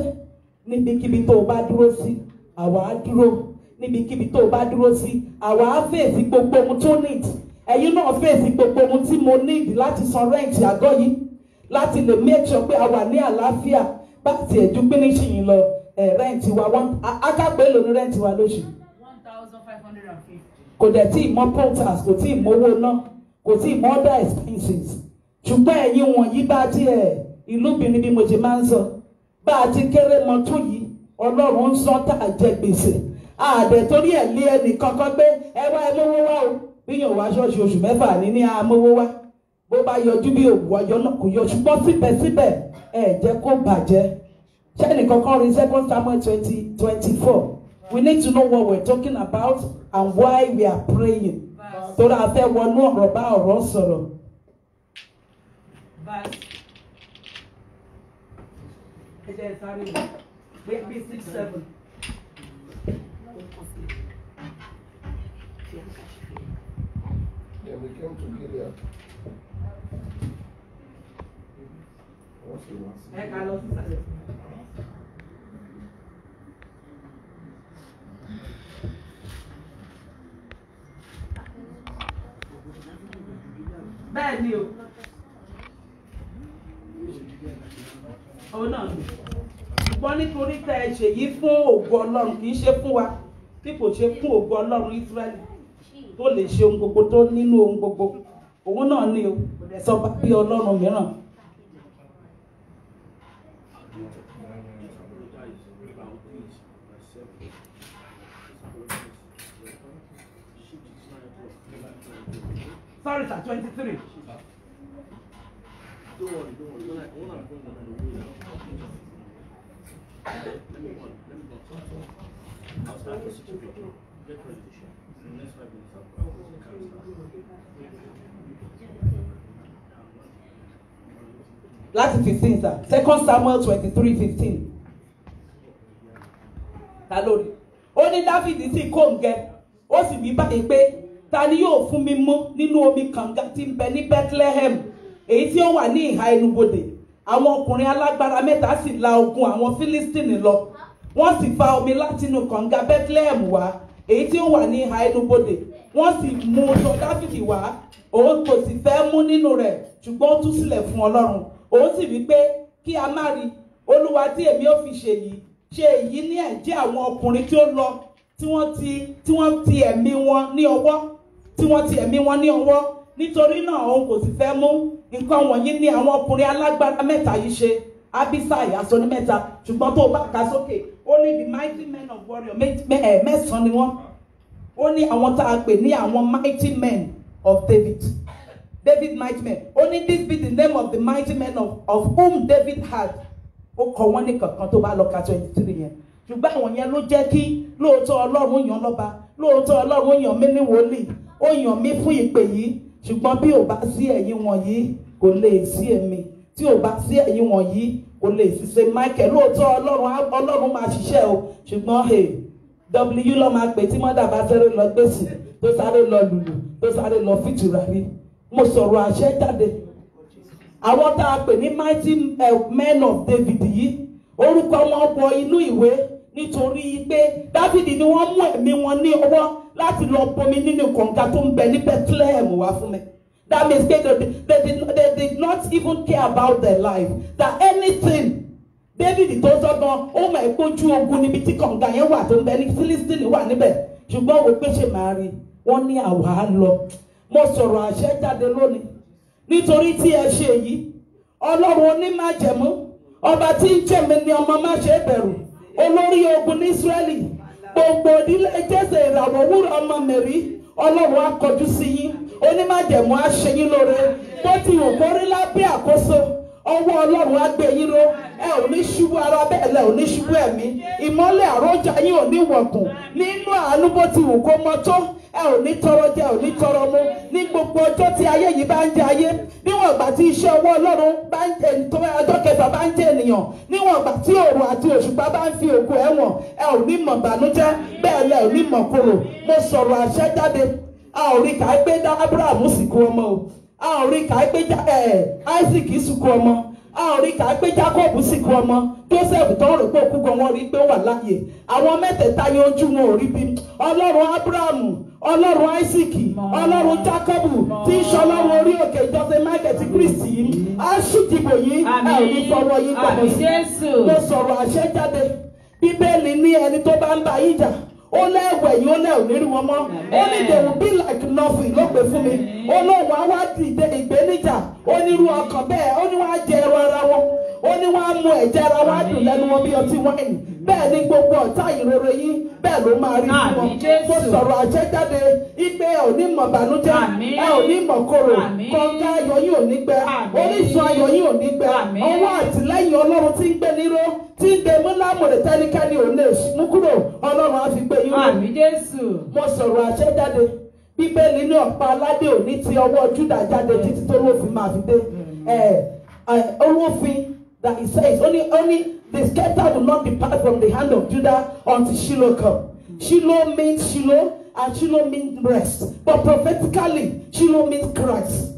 níbikíbi tó o bá dúró sí àwa á dúró níbikíbi tó o bá dúró sí àwa á fèsì gbogbo ohun tó need. Ẹ̀yin náà fèsì gbogbo ohun tí mo need láti san rent àgọ́ yìí láti lè make sure pé a wà ní àlàáfíà bá tiẹ̀ ju pínísì yìí lọ rent wa akápẹ́ lóní rent wa lóṣù. 1,550. Kò dẹ̀ tí ì mọ portals kò tí ì mówó ná kò tí ì mọ other expenses ṣùgbọ́n ẹ̀yin wọ̀nyí bá tiẹ̀ ìlú Benin bí mo ṣe máa ń sọ bá a ti kéré mọ tó yìí Ọlọ́run ń sọ tá a jẹ gbèsè àdẹ̀ torí ẹ̀ lé ẹnì kankan pé ẹ wá ẹ mówó wá o bíyàn wá ṣọ́ọ̀ṣì oṣù mẹ́fà ní amówó wá bó bá yọjú bí òwú ọjọ́ náà kò yọ ṣùgbọ́n síbẹ̀síbẹ̀ ẹ jẹ́ kó bàjẹ́ ṣẹ́ni kankan rí 2 Samuel 20:24. We need to know what we're talking about and why we are praying. torí a fẹ́ wọnú ọ̀rọ̀ bá ọ̀rọ̀ sọ̀rọ̀. Yeah, we came to Gilead. What's the last? Bẹ́ẹ̀ ni o. Òun náà ni. Ṣùgbọ́n nítorí tẹ́ ẹ ṣe yìí fún ògo Ọlọ́run kì í ṣe fún wa bí kò ṣe fún ògo Ọlọ́run Ísírẹ́lì tó lè ṣe ohun gbogbo tó nínú ohun gbogbo. Òun náà ni o. Kò dẹ̀ sọ bí Ọlọ́run mìíràn. Sorry, sir, 23. Don't worry. I'll start the situation. Get ready to share. In the next 5 minutes, I'll Láti 15, sir. 2 Samuel 23:15. Ta lórí. Ó ní Dáfídì sì kóńgẹ́, ó sì wí báyìí pé ta ni yóò fún mi mú nínú omi kànga tí ń bẹ ní Bethlehem èyí tí ó wà ní ìhà ẹnubodè. Àwọn ọkùnrin alágbára mẹ́ta sì la ogun àwọn Fílístínì lọ. Wọ́n sì fa omi láti inú kànga Bethlehem wá èyí tí ó wà ní ìhà ẹnubodè. Wọ́n sì mú tọ̀ Dáfídì wá. Òun kò sì fẹ́ mú nínú rẹ̀ ṣùgbọ́n ó tú sílẹ̀ fún Ọlọ́run. Òun sì wí pé kí a má rí Olúwa tí èmi ó fi ṣe èyí ní ẹ̀jẹ̀ àwọn ọkùnrin tí ó lọ tí wọ́n ti ẹ̀mí wọn ní ọwọ́. Nítorí náà òun kò sì fẹ́ mú nǹkan wọ̀nyí ní àwọn ọkùnrin alágbára mẹ́ta yìí ṣe. Abisai aṣọ ní mẹ́ta ṣùgbọ́n tó bá ka sókè ó ní the mighty men of warrior mẹ́sàn-án ni wọ́n. Ó ní àwọn tá a pè ní àwọn mighty men of David mighty men. Ó ní this be the name of the mighty men of whom David had. Ó kọ wọ́n ní kankan tó bá lọ ka 23 yẹn. Ṣùgbọ́n àwọn yẹn ló jẹ́ kí lóòótọ́ Ọlọ́run yàn lọ́ba, lóòótọ́ Ọlọ́run yàn mí ní wòlíì, ó yàn mí fún ìpè yìí. Ṣùgbọ́n bí ò bá sí ẹ̀yin wọ̀nyí kò lè sí èmi, tí ò bá sí ẹ̀yin wọ̀nyí kò lè sí ṣe Michael. Lóòótọ́ Ọlọ́run máa ṣiṣẹ́ o, ṣùgbọ́n W lọ́ máa pè tí mọ́dà bá sáré lọ gbèsè tó sáré lọ lùlù tó sáré lọ fìtura rí. Mo sọ̀rọ̀ àṣẹ jáde. Àwọn tá a pè ní mighty men of David yìí orúkọ wọn wọ inú ìwé nítorí pé Dáfídì ni wọ́n mú ẹ̀mí wọn ní ọwọ́ láti lọ bomi nínú kànga tó ń bẹ ní Bethlehem wá fún mi. That means they did not even care about their life. That anything David tó sọ́gbọ́n ó mọ̀ ìpójú ogun níbi tí kànga yẹn wà tó ń bẹ ní Philistine wà níbẹ̀. Ṣùgbọ́n wò pé ṣe máa rí wọ́n ní àwa lọ. Mo sọ̀rọ̀ àṣẹ jáde lónìí. Nítorí tí ẹ ṣe yìí, Ọlọ́run onímájẹ̀mú, ọba tí ń jẹ̀mí ni ọmọ má ṣe bẹ̀rù, olórí ogun ní Ísírẹ́lì, gbogbo ìdílé Jésè ìràwọ̀ wúrà ọmọ Mèrí, Ọlọ́run á kọjú sí yín, onímájẹ̀mú á ṣe yín lóore, bó ti wù kó rí lábẹ́ àkóso, ọwọ́ Ọlọ́run á gbé yín ró, ẹ ò ní ṣubú ara bẹ́ẹ̀ lẹ ò ní ṣubú ẹ̀mí, ìmọ́lẹ̀ àrọ́jà yín ò ní wọ̀kùn, nínú àánú bó ti wù kó mọ tó, ẹ ò ní tọrọ jẹ ò ní tọrọ mu ní gbogbo ọjọ́ tí ayé yìí bá ń jẹ ayé níwọ̀n ìgbà tí iṣẹ́ ọwọ́ Ọlọ́run bá ń jẹ tó ọjọ́ kẹfà bá ń jẹ ènìyàn níwọ̀n ìgbà tí òòrùn àti òṣùpá bá ń fi òkú ẹ̀wọ̀n ẹ ò ní mọ̀ bànújẹ́ bẹ́ẹ̀ lẹ ò ní mọ̀ korò. Mo sọ̀rọ̀ àṣẹ jáde, a ò rí kàá gbé Abraham sìnkú ọmọ o, a ò rí kàá gbé Isaac sìnkú ọmọ, a ò rí kàá gbé Jacob sìnkú ọmọ, Joseph tó ń rò pé òkú gan wọn rí pé ó wà láàyè. Àwọn mẹ́tẹ̀ẹ̀ta yẹn ojú wọn ò rí bí Ọlọ́run Abraham, Ọlọ́run Isaac, Ọlọ́run Jacob tí ń ṣọlọ́run orí òkè ìjọsìn Michael ti Kristi yìí á ṣùdìbò yìí ẹ ò ní fọwọ́ yín gbọ́dọ̀ sí. Mo sọ̀rọ̀ àṣẹ jáde. Bíbélì ní ẹni tó bá ń bá yín jà ó lẹ́wẹ̀ yìí ó lẹ́ ò ní rí wọn mọ́. Ó ní they will be like nothing ló pè fún mi. Ó lóun á wá dìde ìgbéníjà ó ní irú ọkàn bẹ́ẹ̀ ó ní wọ́n á jẹ ẹran ara wọn ó ní wọ́n á mu ẹ̀jẹ̀ ara wọn á dùn lẹ́nu wọn bí ọtí wáìnì. Bẹ́ẹ̀ ni gbogbo ọ̀tá ìrere yín bẹ́ẹ̀ ló máa rí fún wọn. Mo sọ̀rọ̀ àṣẹjáde ipe ẹ ò ní mọ̀ bànújẹ́ ẹ ò ní mọ̀ korò kọ̀ǹga ayọ̀ yín ò ní gbẹ orísun ayọ̀ yín ò ní gbẹ ọwọ́ àtìlẹ́yìn Ọlọ́run tí ń gbé níró tí ń gbé múlámùrè tẹ́nikẹ́ni ò lè mú kúrò Ọlọ́run á fi gbé yín ró. Mo sọ̀rọ̀ àṣẹjáde Bíbélì ní ọ̀pá aládé òní ti ọwọ́ Júdà jáde títí tó lófin máa fi dé. Olófin that he says only the scepter will not depart from the hand of Judah until Shiloh come. Shiloh means Shiloh and Shiloh means rest. But prophetically, Shiloh means Christ.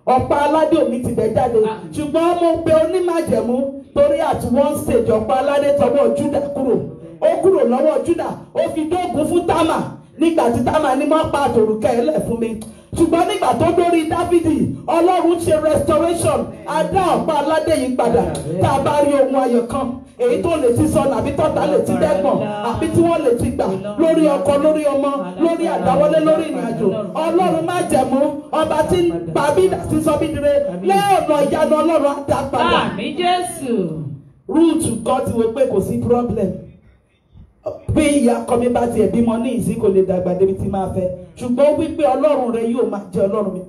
Ọ̀pá aládé òní ti bẹ̀ jáde. Ṣùgbọ́n mo pe onímájẹ̀mú torí at one stage ọ̀pá aládé tọwọ́ Judah kúrò. Ó kúrò lọ́wọ́ Judah. Ó fi dóògùn fún Támà. Nígbà tí Támà ní mọ́ pa àtòrùkẹ́ ẹlẹ́ fún mi. Ṣùgbọ́n nígbà tó dórí Dáfídì, Ọlọ́run ṣe restoration. A dá ọ̀pá aládé yìí padà. Tá a bá rí ohun ayọ̀ kan. Èyí tó lè ti sọnù àbí tọ́ta lè ti dẹ́gbọ̀n àbí tí wọ́n lè ti gbà lórí ọkọ lórí ọmọ lórí àdáwọlé lórí ìrìnàjò. Ọlọ́run má jẹ̀mú ọba tí ń pa bí àti sọ bí dire lẹ́ọ̀nà ìyanu Ọlọ́run á dá padà. Àmín Jésù. Rúùtù kan ti wò pé kò sí problem. Bí ìyá ọkọ mi bá tiẹ̀ bímọ ní ìsín kò lè dàgbà débi tí máa fẹ́. Ṣùgbọ́n wípé Ọlọ́run rẹ yóò máa jẹ́ Ọlọ́run mi.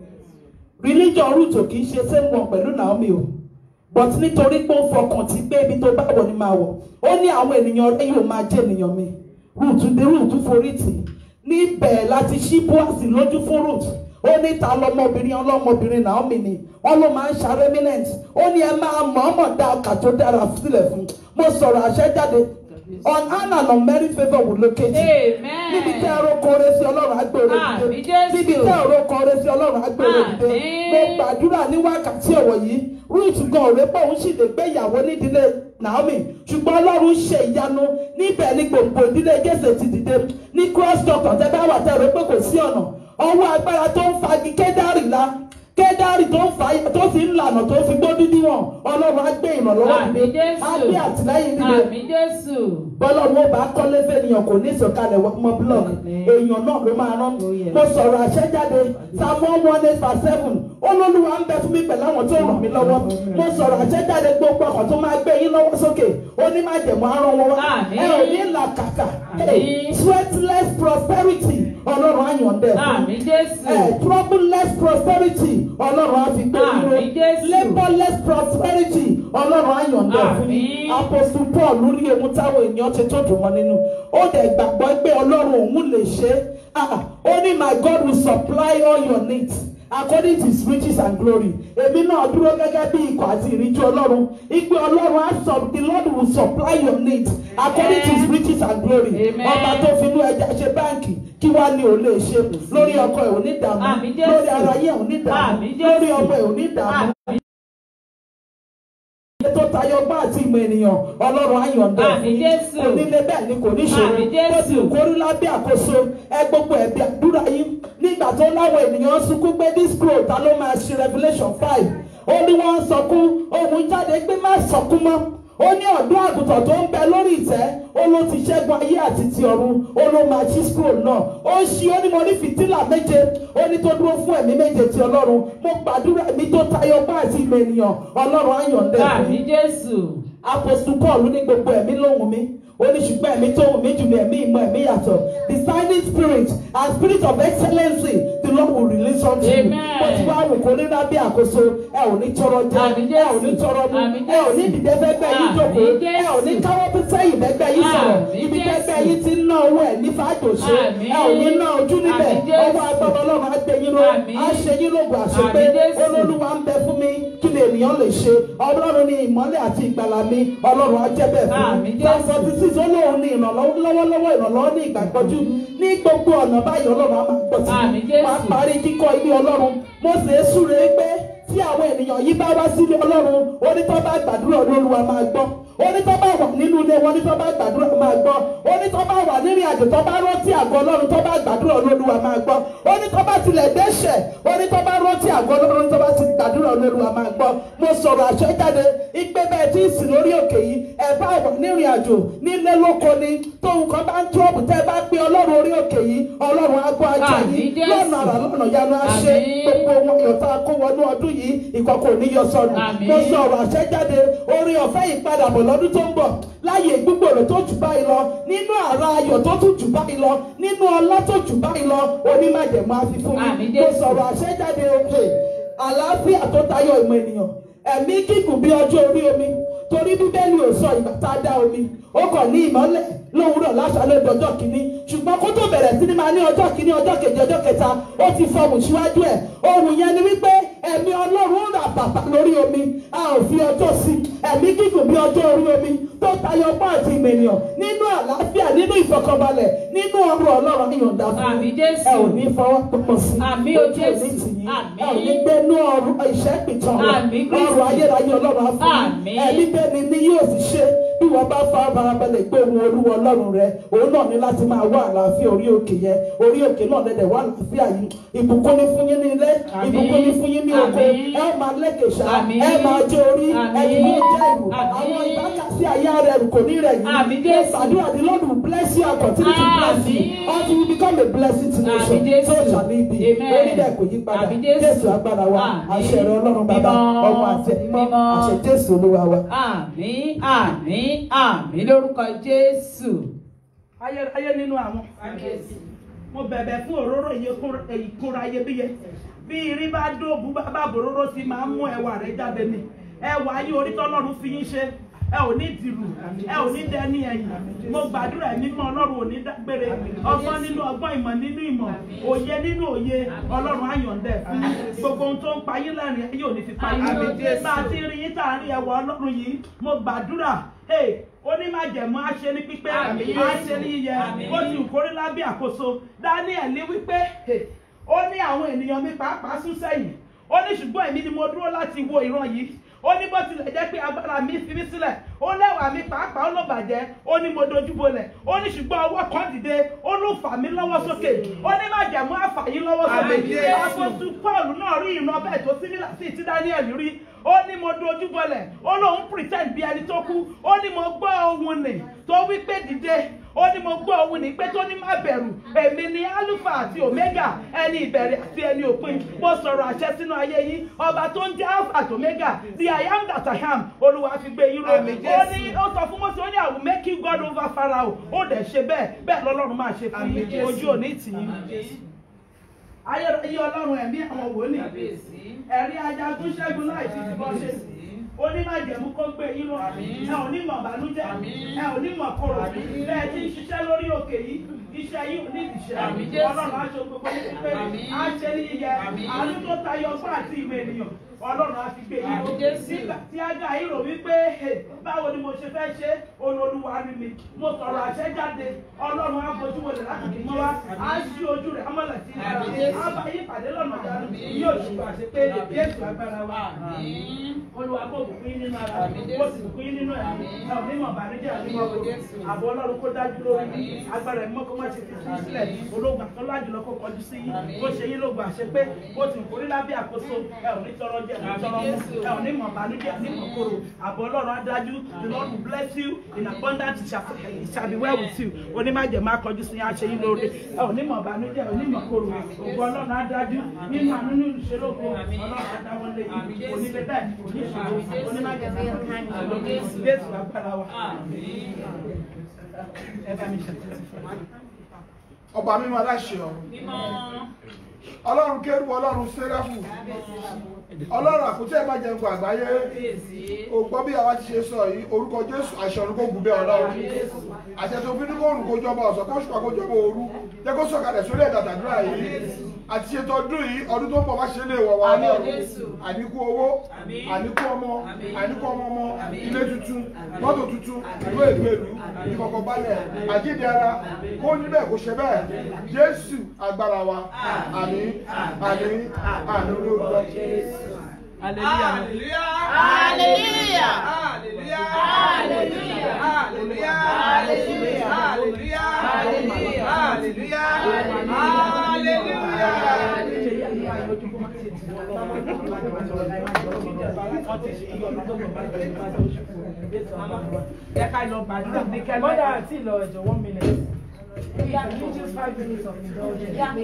Religion Rúùtù kì í ṣe same one pẹ̀lú Naomi o. But nítorí pé ó fọkàn tí pé ibi tó bá wọ̀ ni máa wọ̀. Ó ní àwọn ènìyàn rẹ yóò máa jẹ́ ènìyàn mi. Rúùtù forí tì. Níbẹ̀ láti ṣí Bóásì lójú fún Rúùtù. Ó ní ta ọlọ́mọbìnrin Naomi ni. Wọ́n ló máa ń ṣe remnant. Ó ní ẹ máa mọ̀ọ́mọ̀ dá ọkà tó dára sílẹ̀ fún. Mo sọ̀rọ̀ àṣẹ jáde. On Anna and unmerited favor will locate you. Amen. Níbi tí ẹ̀rọ kan rẹ̀ sí Ọlọ́run agbèrè dìde. Níbi tí ẹ̀rọ kan rẹ̀ sí Ọlọ́run agbèrè dìde. Mo gbàdúrà ní wákàtí ọ̀wọ̀ yìí. Ruth gan ọ̀rẹ́ pé òun sì lè gbé ìyàwó nídìílé Naomi. Ṣùgbọ́n Ọlọ́run ṣe ìyanu. Níbẹ̀ ni gbogbo ìdílé Jésè ti dìde. Ní cross doctor tẹ́ bá wà tẹ́ rẹ̀ pé kò sí ọ̀nà. Ọwọ́ agbára tó ń fagi Kédárì la. Kédárì tó ń fa tó sì ń lànà tó fi gbódú díwọ̀n. Ọlọ́run á gbé ìrànlọ́wọ́ dìde. Á gbé àtìlẹ́yìn dìde. Àmín Jésù. Bọ́lọ́run ó bá kọ́lé fẹ́niyàn kò ní ìsọ̀kalẹ̀ mọ́ búlọ̀kì. Èèyàn náà ló máa rán. Mo sọ̀rọ̀ àṣẹ jáde. Psalm 1:8-7. Olólùwà ń bẹ fún mi pẹ̀lú àwọn tó ràn mí lọ́wọ́. Mo sọ̀rọ̀ àṣẹ jáde gbogbo ọkàn tó máa gbé yín lọ́wọ́ sókè. Ó ní má jẹ̀mọ́ arán wọn wá. Ẹ ò ní làkàkà. Sweatless prosperity. Ọlọ́run á yàn dẹ̀. Àmín Jésù. Troubleless prosperity. Ọlọ́run á fi gbé dúró. Àmín Jésù. Labourless prosperity. Ọlọ́run á yàn dẹ̀ fún mi. Apostle Paul lórí ohun táwọn èèyàn ti tó dùn wọn nínú. Ó dẹ̀ gbàgbọ́ pé Ọlọ́run òun lè ṣe. Ó ní my God will supply all your needs according to his riches and glory. Èmi náà dúró gẹ́gẹ́ bí ikọ̀ àti ìríjú Ọlọ́run. Ìpè Ọlọ́run á sọ the Lord will supply your needs according to his riches and glory. Ọba tó finú ẹja ṣe báǹkì kí wá ní ò lè ṣe lórí ọkọ ẹ̀ ò ní dààmú lórí ara yẹ̀ ò ní dààmú lórí ọmọ ẹ̀ ò ní dààmú. Tó tayọ gbá àti ìmọ̀ ènìyàn Ọlọ́run á yọ̀ǹda fún onílé bẹ́ẹ̀ ni kò ní ṣòro bó ti kórí lábẹ́ àkóso ẹ gbogbo ẹ̀bí àdúrà yín nígbà tó láwọn ènìyàn sunkún pé this scroll ta ló máa ṣe Revelation 5 ó ní wọ́n sọkún ohun jáde pé má sọkún mọ́. Ó ní ọ̀dọ́ àgùntàn tó ń bẹ lórí ìtẹ́ ó ló ti ṣẹ́gun ayé àti ti ọ̀run ó ló máa ṣí scroll náà ó ṣí ó ní mo ní fìtílà méje ó ní tó dúró fún ẹ̀mí méje ti Ọlọ́run mo gbàdúrà ẹ̀mí tó tayọ bá àti ìmọ̀ ènìyàn Ọlọ́run á yọ̀ǹda fún. Àmín Jésù. Apostle Paul ní gbogbo ẹ̀mí lóhùn mi ó ní ṣùgbọ́n ẹ̀mí tó wù mí jù ní ẹ̀mí ìmọ̀ ẹ̀mí yàtọ̀ discerning spirit and spirit of excellency the Lord will release unto you. Bó ti wá wù kó ní lábẹ́ àkóso ẹ ò ní tọrọ jẹ ẹ ò ní tọrọ mu ẹ ò ní dìde fẹ́gbẹ́ yín jókòó ẹ ò ní káwọ́ bí sẹ́yìn fẹ́gbẹ́ yín sọ̀rọ̀ ibi fẹ́gbẹ́ yín ti ń ná owó ẹ̀ ní fàájòṣe ẹ ò ní ná ojú níbẹ̀ ọwọ́ agbára Ọlọ́run á gbé yín lọ á ṣe yín lóògùn àṣepé Olólùwà ń bẹ fún mi kí ni ènìyàn lè ṣe Ọlọ́run ní ìmọ́lẹ̀ àti ìgbàlà mi Ọlọ́run á jẹ́ bẹ́ẹ̀ fún mi. Sọ́sọ́ Ọlọ́run ní ìrànlọ́wọ́ ìrànlọ́wọ́ ní ìgbàgbọ́jú ní gbogbo ọ̀nà báyìí Ọlọ́run á máa gbọ́ sí i máa parí kíkọ́ ilé Ọlọ́run mo sì ń súre pé tí àwọn ènìyàn yìí bá wá sílé Ọlọ́run onítọ́ bá gbàdúrà Olúwa máa gbọ́ onítọ́ bá wà nínú ilé wọn onítọ́ bá gbàdúrà máa gbọ́ onítọ́ bá wà nírìn àjò tó bá rántí àgọ́ Ọlọ́run tó bá gbàdúrà Olúwa máa gbọ́ onítọ́ bá tilẹ̀ dẹ́ṣẹ̀ onítọ́ bá rántí àgọ́ Ọlọ́run tó bá ti gbàdúrà Olúwa máa gbọ́ mo sọ̀rọ̀ àṣẹ jáde ìpè bẹ́ẹ̀ tí ń sìn lórí òkè yìí ẹ bá wà nírìn àjò nílé lóko ni tóun kan bá ń tọ́ọ̀bù tẹ́ bá pé Ọlọ́run orí òkè yìí Ọlọ́run á gbọ́ ajá yìí lọ́nà àrà lọ́nà yanu á ṣe gbogbo wọn yọ̀tá kó wọnú ọdún yìí ìkọ̀kọ̀ ní yọ sọnù mo sọ̀rọ̀ àṣẹ jáde orí ọ̀fẹ́ ìpadàbọ̀ lọ́dún tó ń bọ̀ láyé gbígbòrò tó jù báyìí lọ nínú àrà ayọ̀ tó tún jù báyìí lọ nínú ọlá tó jù báyìí lọ onímọ̀jẹ̀mọ́ àfi fún mi mo sọ̀rọ̀ àṣẹ jáde àlàáfíà tó tayọ ìmọ̀ ènìyàn ẹ̀mí gígùn bí ọjọ́ orí omi torí bíbélì ò sọ ìgbà tá a dá omi ó kàn ní ìmọ́lẹ̀ lówùúrọ̀ láṣálẹ́ ọjọ́ kìíní ṣùgbọ́n kó tó bẹ̀rẹ̀ sí ni máa ní ọjọ́ kìíní ọjọ́ kejì ọjọ́ kẹta ó ti fọhùn síwájú ẹ̀ ohùn yẹn ni wípé ẹ̀mí Ọlọ́run ń rà bàbà lórí omi a ò fi ọjọ́ sí ẹ̀mí gígùn bí ọjọ́ orí omi tó tayọ ọgbọ́n àti ìmọ̀ ènìyàn nínú àlàáfíà nínú ìfọkànbalẹ̀ nínú ọrọ̀ Ọlọ́run ìyọ̀ǹda fún ẹ ò ní fọwọ́ pọ̀ sí ojú òní tìyín ẹ ò ní gbénú ọrọ̀ ìṣẹ́pìtàn ọrọ̀ ayérayé Ọlọ́run á fún ẹ̀mí bẹ́ẹ̀ ni yóò sì ṣe bí wọ́n bá fa barabalẹ̀ gbé ohun Olúwa Ọlọ́run rẹ òun náà ní láti máa wá àlàáfíà orí òkè yẹn orí òkè náà lẹ́dẹ̀ wá àlàáfíà yìí ìbùkún ní fún yín ní ilé ìbùkún ní fún yín ní oko ẹ máa lẹ́kẹ̀ṣà ẹ máa jẹ orí ẹ̀yìn yóò jẹ́ ìlú àwọn ìbákasí ayé rẹ̀ kò ní rẹ̀ yìí ṣàdúrà the Lord will bless you and continue to bless you until you become a blessing to nation so shall it be orílẹ̀ kò yí padà Jésù agbára wa àṣẹ rẹ̀ Ọlọ́run bàbá ọmọ àti ẹ̀mí àṣẹ Jésù Olúwa wa. Àmín àmín àmín lórúkọ Jésù. Ayé nínú àwọn. Mo bẹ̀bẹ̀ fún òróró ìkunra iyebíye. Bí irin bá dóòbù bàbá bòróró ti máa ń mú ẹwà rẹ̀ jáde ni. Ẹwà ayé orí tọ́lọ́run fi yín ṣe. Ẹ ò ní dìrù, ẹ ò ní dẹni ẹ̀yìn. Mo gbàdúrà ẹ̀mí mọ́ Ọlọ́run ò ní dágbére. Ọgbọ́n nínú ọgbọ́n, ìmọ̀ nínú ìmọ̀, òye nínú òye. Ọlọ́run á yọ̀ǹda ẹ̀ fún yín. Gbogbo ohun tó ń pa yín lẹ́rìn ayé ò ní fi pa yín lẹ́rìn. Bá a ti rí yín tààrí ẹwà Ọlọ́run yìí, mo gbàdúrà onímájẹ̀mú àṣẹ ní pípé àṣẹ ní yíyẹ ó ti ìkórè lábẹ́ àkóso Daniel wípé ó ní àwọn ènìyàn mi pàápàá sún sẹ́yìn ó ní ṣùgbọ́n èmi ni mo dúró láti wo ìran yìí ó ní bó tilẹ̀ jẹ́ pé agbára mi fi mí sílẹ̀ ó lẹ́wà mi pàápàá ó ló bàjẹ́ ó ní mo dojú bolẹ̀ ó ní ṣùgbọ́n ọwọ́ kan dìde ó ló fà mí lọ́wọ́ sókè ó ní májẹ̀mú àfà yín lọ́wọ́ sókè àpótí Paul náà rí ìran bẹ́ẹ̀ tó símílà sí ti Daniel rí ó ní mo dojú bolẹ̀ ó lóun pretend bí ẹni tó kú ó ní mo gbọ́ ohùn nì tó wí pé dìde ó ní mo gbọ́ ohùn nì pé tó ní má bẹ̀rù èmi ni alpha àti omega ẹni ìbẹ̀rẹ̀ àti ẹni òpin mo sọ̀rọ̀ àṣẹ sínú ayé yín ọba tó ń jẹ́ alpha àti omega the I am that I am Olúwa fi gbé yín ró ó ní ó sọ fún Mósè ó ní I will make you God over Pharaoh ó dẹ̀ ṣe bẹ́ẹ̀ lọ́lọ́run máa ṣe fún yín ojú òní tì yín ayé Ọlọ́run ẹ̀mí àwọn wòlíì ẹ̀rí ajagun ṣẹ́gun láì fi ìbọn ṣe onímájẹ̀mú kó gbé yín lọ ẹ ò ní mọ̀ bànújẹ́ ẹ ò ní mọ̀ kóró bẹ́ẹ̀ tí ń ṣiṣẹ́ lórí òkè yìí iṣẹ́ yìí ò ní ìṣẹ́ Ọlọ́run aṣọ gbogbo ní pípé àṣẹ ní yíyẹ àánú tó tayọ ọgbọ́n àti ìmọ̀ ènìyàn Ọlọ́run á fi gbé yín lọ nígbà tí ágá yìí rò wípé báwo ni mo ṣe fẹ́ ṣe Olúwa ni mi mo sọ̀rọ̀ àṣẹ jáde Ọlọ́run á fojú wọlé láti kì í mọ́ wá á ṣí ojú rẹ̀ amọ̀lẹ̀ sí ìgbà á bá yí pàdé lọ́nà ìyanu yóò ṣùgbọ́n àṣẹ pé Jésù agbára wa Olúwa kó bùkún yín nínú ara kó sì bùkún yín nínú ẹ̀mí ẹ ò ní mọ̀ bànújẹ́ àdúgbò àbọ̀ Ọlọ́run kó dájú lórí agbára ẹ̀mí mọ́kọ́ má ṣe fi fún sílẹ̀ ológun àtọ́lá jùlọ kó kọjú sí yín ó ṣe yín lógun àṣẹ pé ó ti kórí lábẹ́ àkóso ẹ ò ní tọrọ jẹ ẹ ò ní mọ̀ bànújẹ́ ní mọ̀ kóró àbọ̀ Ọlọ́run á dájú the Lord will bless you in abundance it shall be well with you onímájẹ̀mú á kọjú sí yín á ṣe yín lóore ẹ ò ní mọ̀ bànújẹ́ ẹ ò ní mọ̀ kóró ògo Ọlọ́run á dájú nínú àánú nínú ìṣelógo Ọlọ́run á dáwọ́ lé yín onílé bẹ́ẹ̀ oníṣòro onímájẹ̀mú Jésù agbára wa. Ọba mímọ́ aláṣẹ ọ̀run Ọlọ́run kérúbù Ọlọ́run séráfù Ọlọ́run àkútẹ́ ìbàjẹ́ǹkọ àgbáyé o gbọ́ bí àwa ti ṣe sọ yìí orúkọ Jésù àṣẹ ọ̀run kó gùn bẹ́ Ọlọ́run àṣẹ tó fi ní kó òrùn kó jọba ọ̀sán kó ṣùpá kó jọba òru jẹ́ kó sọ̀kalẹ̀ sórí ẹ̀dà tàdúrà yìí àti ṣètò ọdún yìí ọdún tó ń bọ̀ wá ṣe lè wọ̀ wá Ọlọ́run àníkú owó àníkú ọmọ àníkú ọmọ ilé tuntun mọ́tò tuntun ìlú èlú ìfọ̀kànbalẹ̀ àjíǹde ara kó níbẹ̀ kó ṣe bẹ́ẹ̀ Jésù agbára wa àmín àmín àmín lórúkọ Jésù. Hallelujah. Hallelujah. Hallelujah. Hallelujah. Hallelujah. Hallelujah. Hallelujah. Mother, until 1 minute. Yeah, you just 5 minutes of indulgence. Yeah.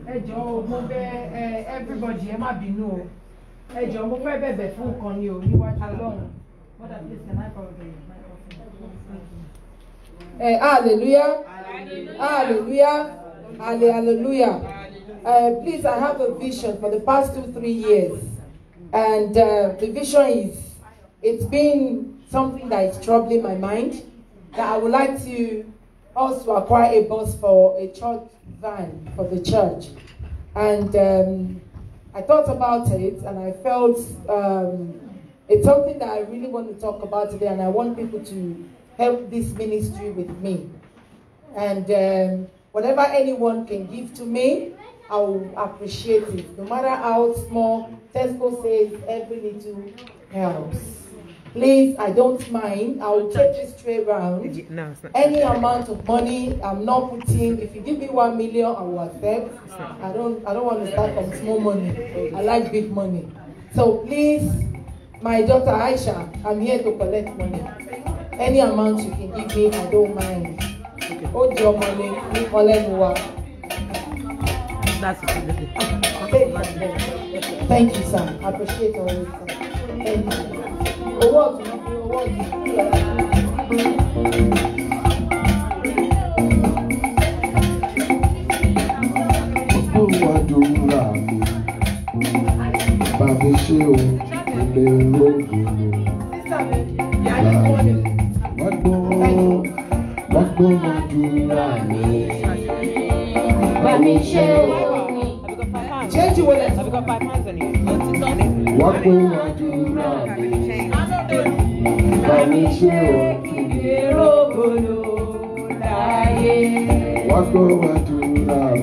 Ẹ jọ̀ọ́ mo bẹ̀ everybody ẹ má bínú o ẹ jọ̀ọ́ mo fẹ́ bẹ̀bẹ̀ fún nǹkan ni o níwájú Ọlọ́run. Hallelujah. Hallelujah. Hallelujah. Please, I have a vision for the past 2-3 years. And the vision is, it's been something that is troubling my mind. That I would like to also acquire a bus for a church van for the church. And I thought about it and I felt it's something that I really want to talk about today, and I want people to help this ministry with me. And whatever anyone can give to me, I will appreciate it. No matter how small, Tesco says every little helps. Please, I don't mind. I will take this tray round. Any amount of money, I'm not putting. If you give me 1 million, I will accept. I don't want to start from small money. I like big money. So please, my daughter Aisha, I'm here to collect money. Any amount you can give me, I don't mind. Hold your money, we collect more. Thank you, sir. I appreciate all this. Thank you. Change your wallet. Have you got 5 pounds on you? What do I do now? What do I do now?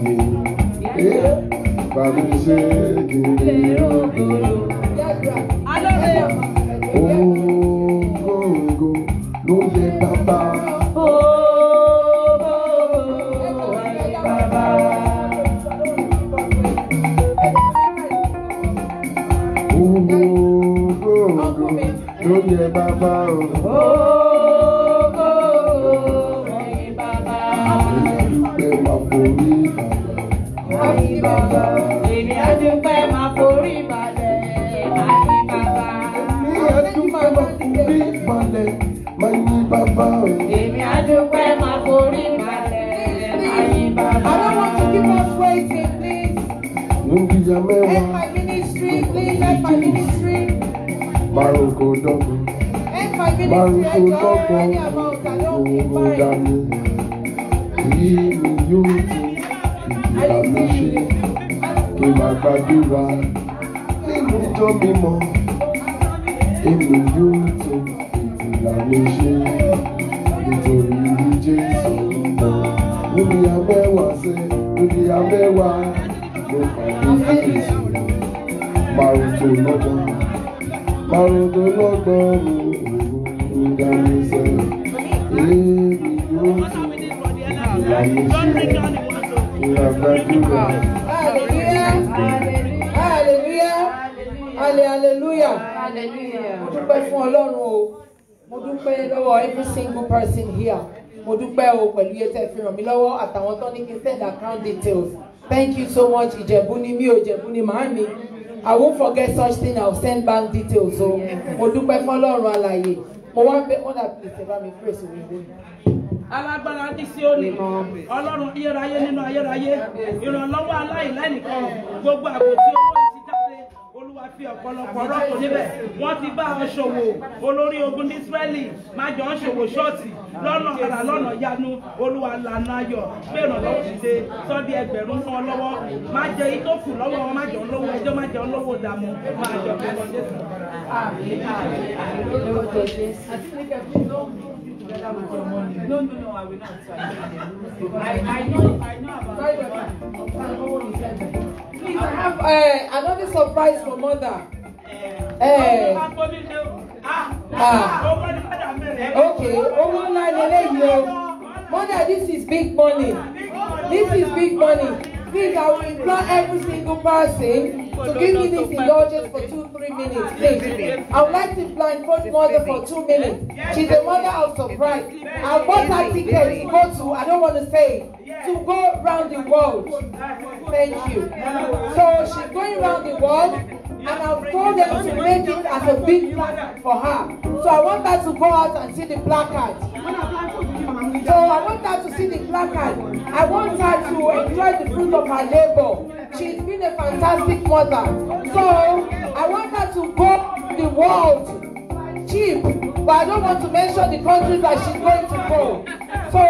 Every single person here. Account details. Thank you so much, Ijebuni mi o Ijebuni Mahami. I won't forget such thing. I'll send bank details. So, Modupe Fọlọ́run Alààyè. Mo wá bẹ̀ ọ́n dàbí ìṣẹ̀bá mi praise òwe. Alágbára ní Síónì, Ọlọ́run ayérayé nínú ayérayé, ìrànlọ́wọ́ aláìlẹ́nìkan, gbogbo àpótí owó ìsíjáde, Olúwa fi ọ̀pọ̀lọpọ̀ rọ́pò níbẹ̀. Wọ́n ti bá ọ ṣòwò, olórí ogun ní Ísírẹ́lì, má jọ ń ṣòwò ṣọ́ọ̀tì, lọ́nà àrà lọ́nà yanu, Olúwa lànà ayọ̀, gbé ìrànlọ́wọ́ dìde, sọ́dí ẹgbẹ̀rún fún ọ lọ́wọ́, má jẹ ìtókù lọ́wọ́ wọn, má jọ ń lówó ẹjọ́, má jẹ ń lówó dààmú, má jọ bí wọ́n Jésù. No, I will not. I know about Please, I have another surprise for mother. Okay, mother, this is big money. This is big money. Please, I will implore every single person to give me this indulgence for 2-3 minutes, please. I would like to blindfold mother for 2 minutes. She's a mother of surprise. I bought her ticket to go to, I don't want to say, to go around the world. Thank you. So she's going around the world, and I've told them to make it as a big placard for her. So I want her to go out and see the placard. So I want her to see the placard. I want her to enjoy the fruit of her labor. been a fantastic mother. So I want her to go to the world cheap, but I don't want to mention the countries that she's going to go. So,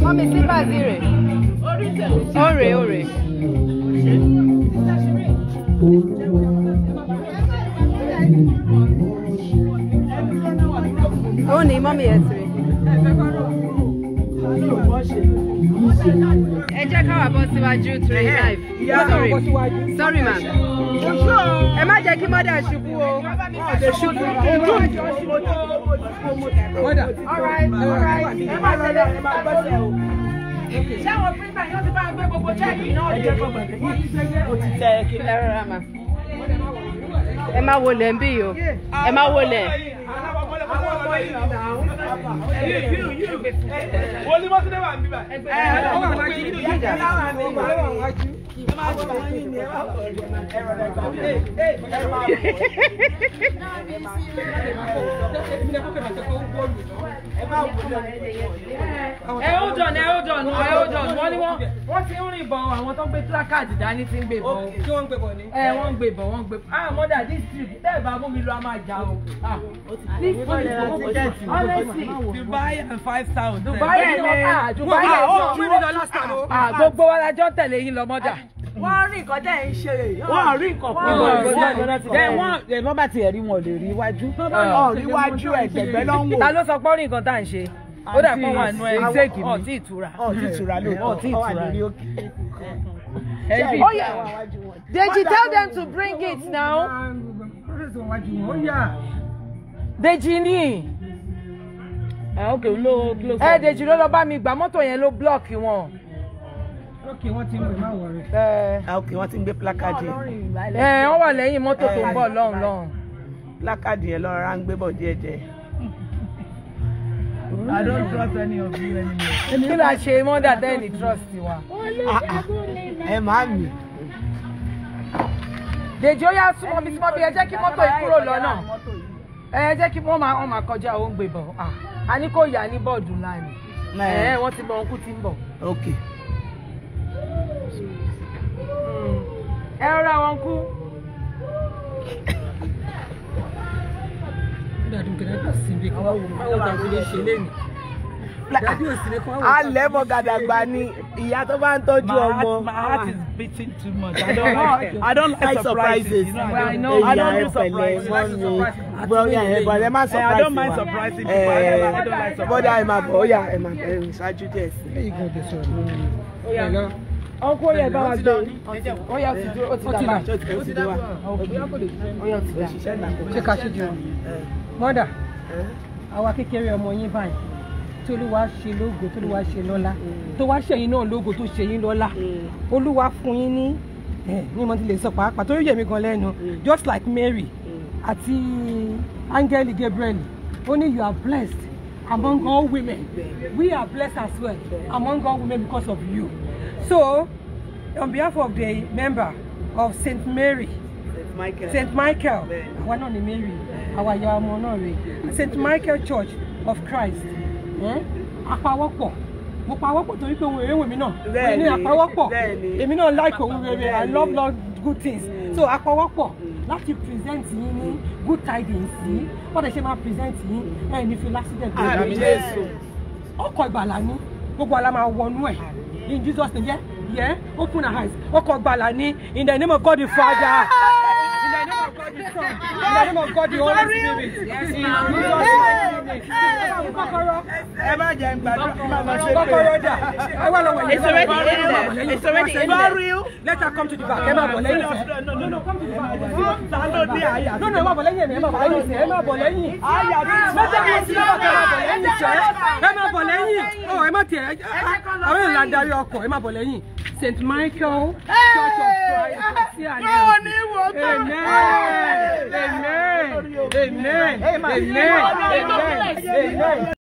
Mommy, sleep as Ore. Ore. Oni, mommy, yesterday. Ẹ jẹ́ ká wá bọ́ síwájú torí live. Sorry ma'am. Ẹ má jẹ́ kí mọ́dà ṣubú o. All right. Ẹ má tẹ̀lé ẹ má gbọ́dọ̀ o. Ṣé àwọn pírípà yóò ti bá ń gbé gbogbo jẹ́ẹ̀kì náà dé? Ó ti tẹ kí ẹ rọra mà. Ẹ má wọlé ń bí o. Ẹ má wọlé. Hold on. Wọ́n ti ń rìn bọ̀ àwọn tó ń gbé placard dání ti ń gbé bọ̀. Kí wọ́n ń gbé bọ̀ ni? Wọ́n ń gbé bọ̀. Mother, this trip, bẹ́ẹ̀ bá mú mi lọ, a máa jà o. This trip, honestly, Dubai and 5,000. Dubai gbogbo wa la jọ tẹ̀lé yín lọ mọ́dà. Wọ́n rí nǹkan tẹ̀ ń ṣe. Wọ́n rí nǹkan kan. Wọ́n bá tiẹ̀ rí wọn lè rí iwájú. Rí iwájú ẹ̀gbẹ̀gbẹ́ ló ń wò. Ta ló sọ pé ó rí nǹkan tá à ń ṣe? Ó dà pọ̀ wà nù ẹ̀ ọ̀tí ìtura. Deji, tell them to bring it now. Deji ni. Deji ló lọ bá mi gbà mọ́tò yẹn ló block wọn. Okay, wọ́n ti ń gbé má wọrí. Wọ́n ti ń gbé placard yẹn. Wọ́n wà lẹ́yìn mọ́tò tó ń bọ̀ lọ́hùn. Placard yẹn lọ́ra ń gbé bọ̀ díẹ̀díẹ̀. I don't trust any of you anymore. Kí la ṣe mọ́dà tẹ́ẹ̀nì trust wa? Ẹ máa mi. Dèjì ó yá súnmọ́ mi símọ́ bí ẹ jẹ́ kí mọ́tò yìí kúrò lọ́nà. Ẹ jẹ́ kí wọ́n máa kọjá ó ń gbé bọ̀. A ní kó yà ní bọ́ọ̀dù láàyè. Wọ́n ti mọ ohun kú ti ń bọ̀. Okay. Ẹ rọra wọn kú. Alẹ́ mọ gàdàgbà ni ìyá tó bá ń tọ́jú ọmọ. My heart is beating too much. I don't like surprises. I don't do surprises. But ẹ má surprise me. I don't mind surprising people. I don't like surprises. Bọ́dà ẹ̀ máa bọ̀ ó yà ẹ̀ máa bẹ̀rẹ̀ ṣáájú díẹ̀ sí. Ọkọ yẹ bá wa gbé. Ó yà ti dúró, ó ti dà. Ṣé ká ṣe jù? Mọ́dà, àwa kékeré ọmọ yín báyìí. Tí Olúwa ṣe lógo, tí Olúwa ṣe lọ́lá. Tó wá ṣe yín náà lógo, tó ṣe yín lọ́lá. Olúwa fún yín ní mo ti lè sọ pàápàá tó yẹ mí gan lẹ́nu. Just like Mary àti Angel Gabriel. Only you are blessed among all women. We are blessed as well among all women because of you. So, on behalf of the member of St. Mary, St. Michael, one on the Mary, our St. Michael Church of Christ. Àpawọ́pọ̀, mo pawọ́pọ̀ torí pé òun èrè wèmí náà. Ní àpawọ́pọ̀, èmi náà like òun rere. I love good things. So àpawọ́pọ̀ láti present yín ní good tidings yìí. Wọ́n dẹ̀ ṣe máa present yín ní fi l'accident. Ọkọ̀ ìgbàlà ní gbogbo àlá máa wọnú ẹ̀. In Jesus' name, yeah, open our eyes. Ọkọ̀ ìgbàlà ní in the name of God the Father. In the name of God the name of God, the Holy Spirit. Yes, it's already in there. Let her come to the back. No, come to the back. No, Emma Bolenyi. Let her come to the back. Emma Bolenyi. Oh, Emma Tiẹ̀. Àwọn ìlànà ọkọ̀ Emma Bolenyi. St. Michael Church of Christ. Amen. Amen. Amen. Amen. Amen.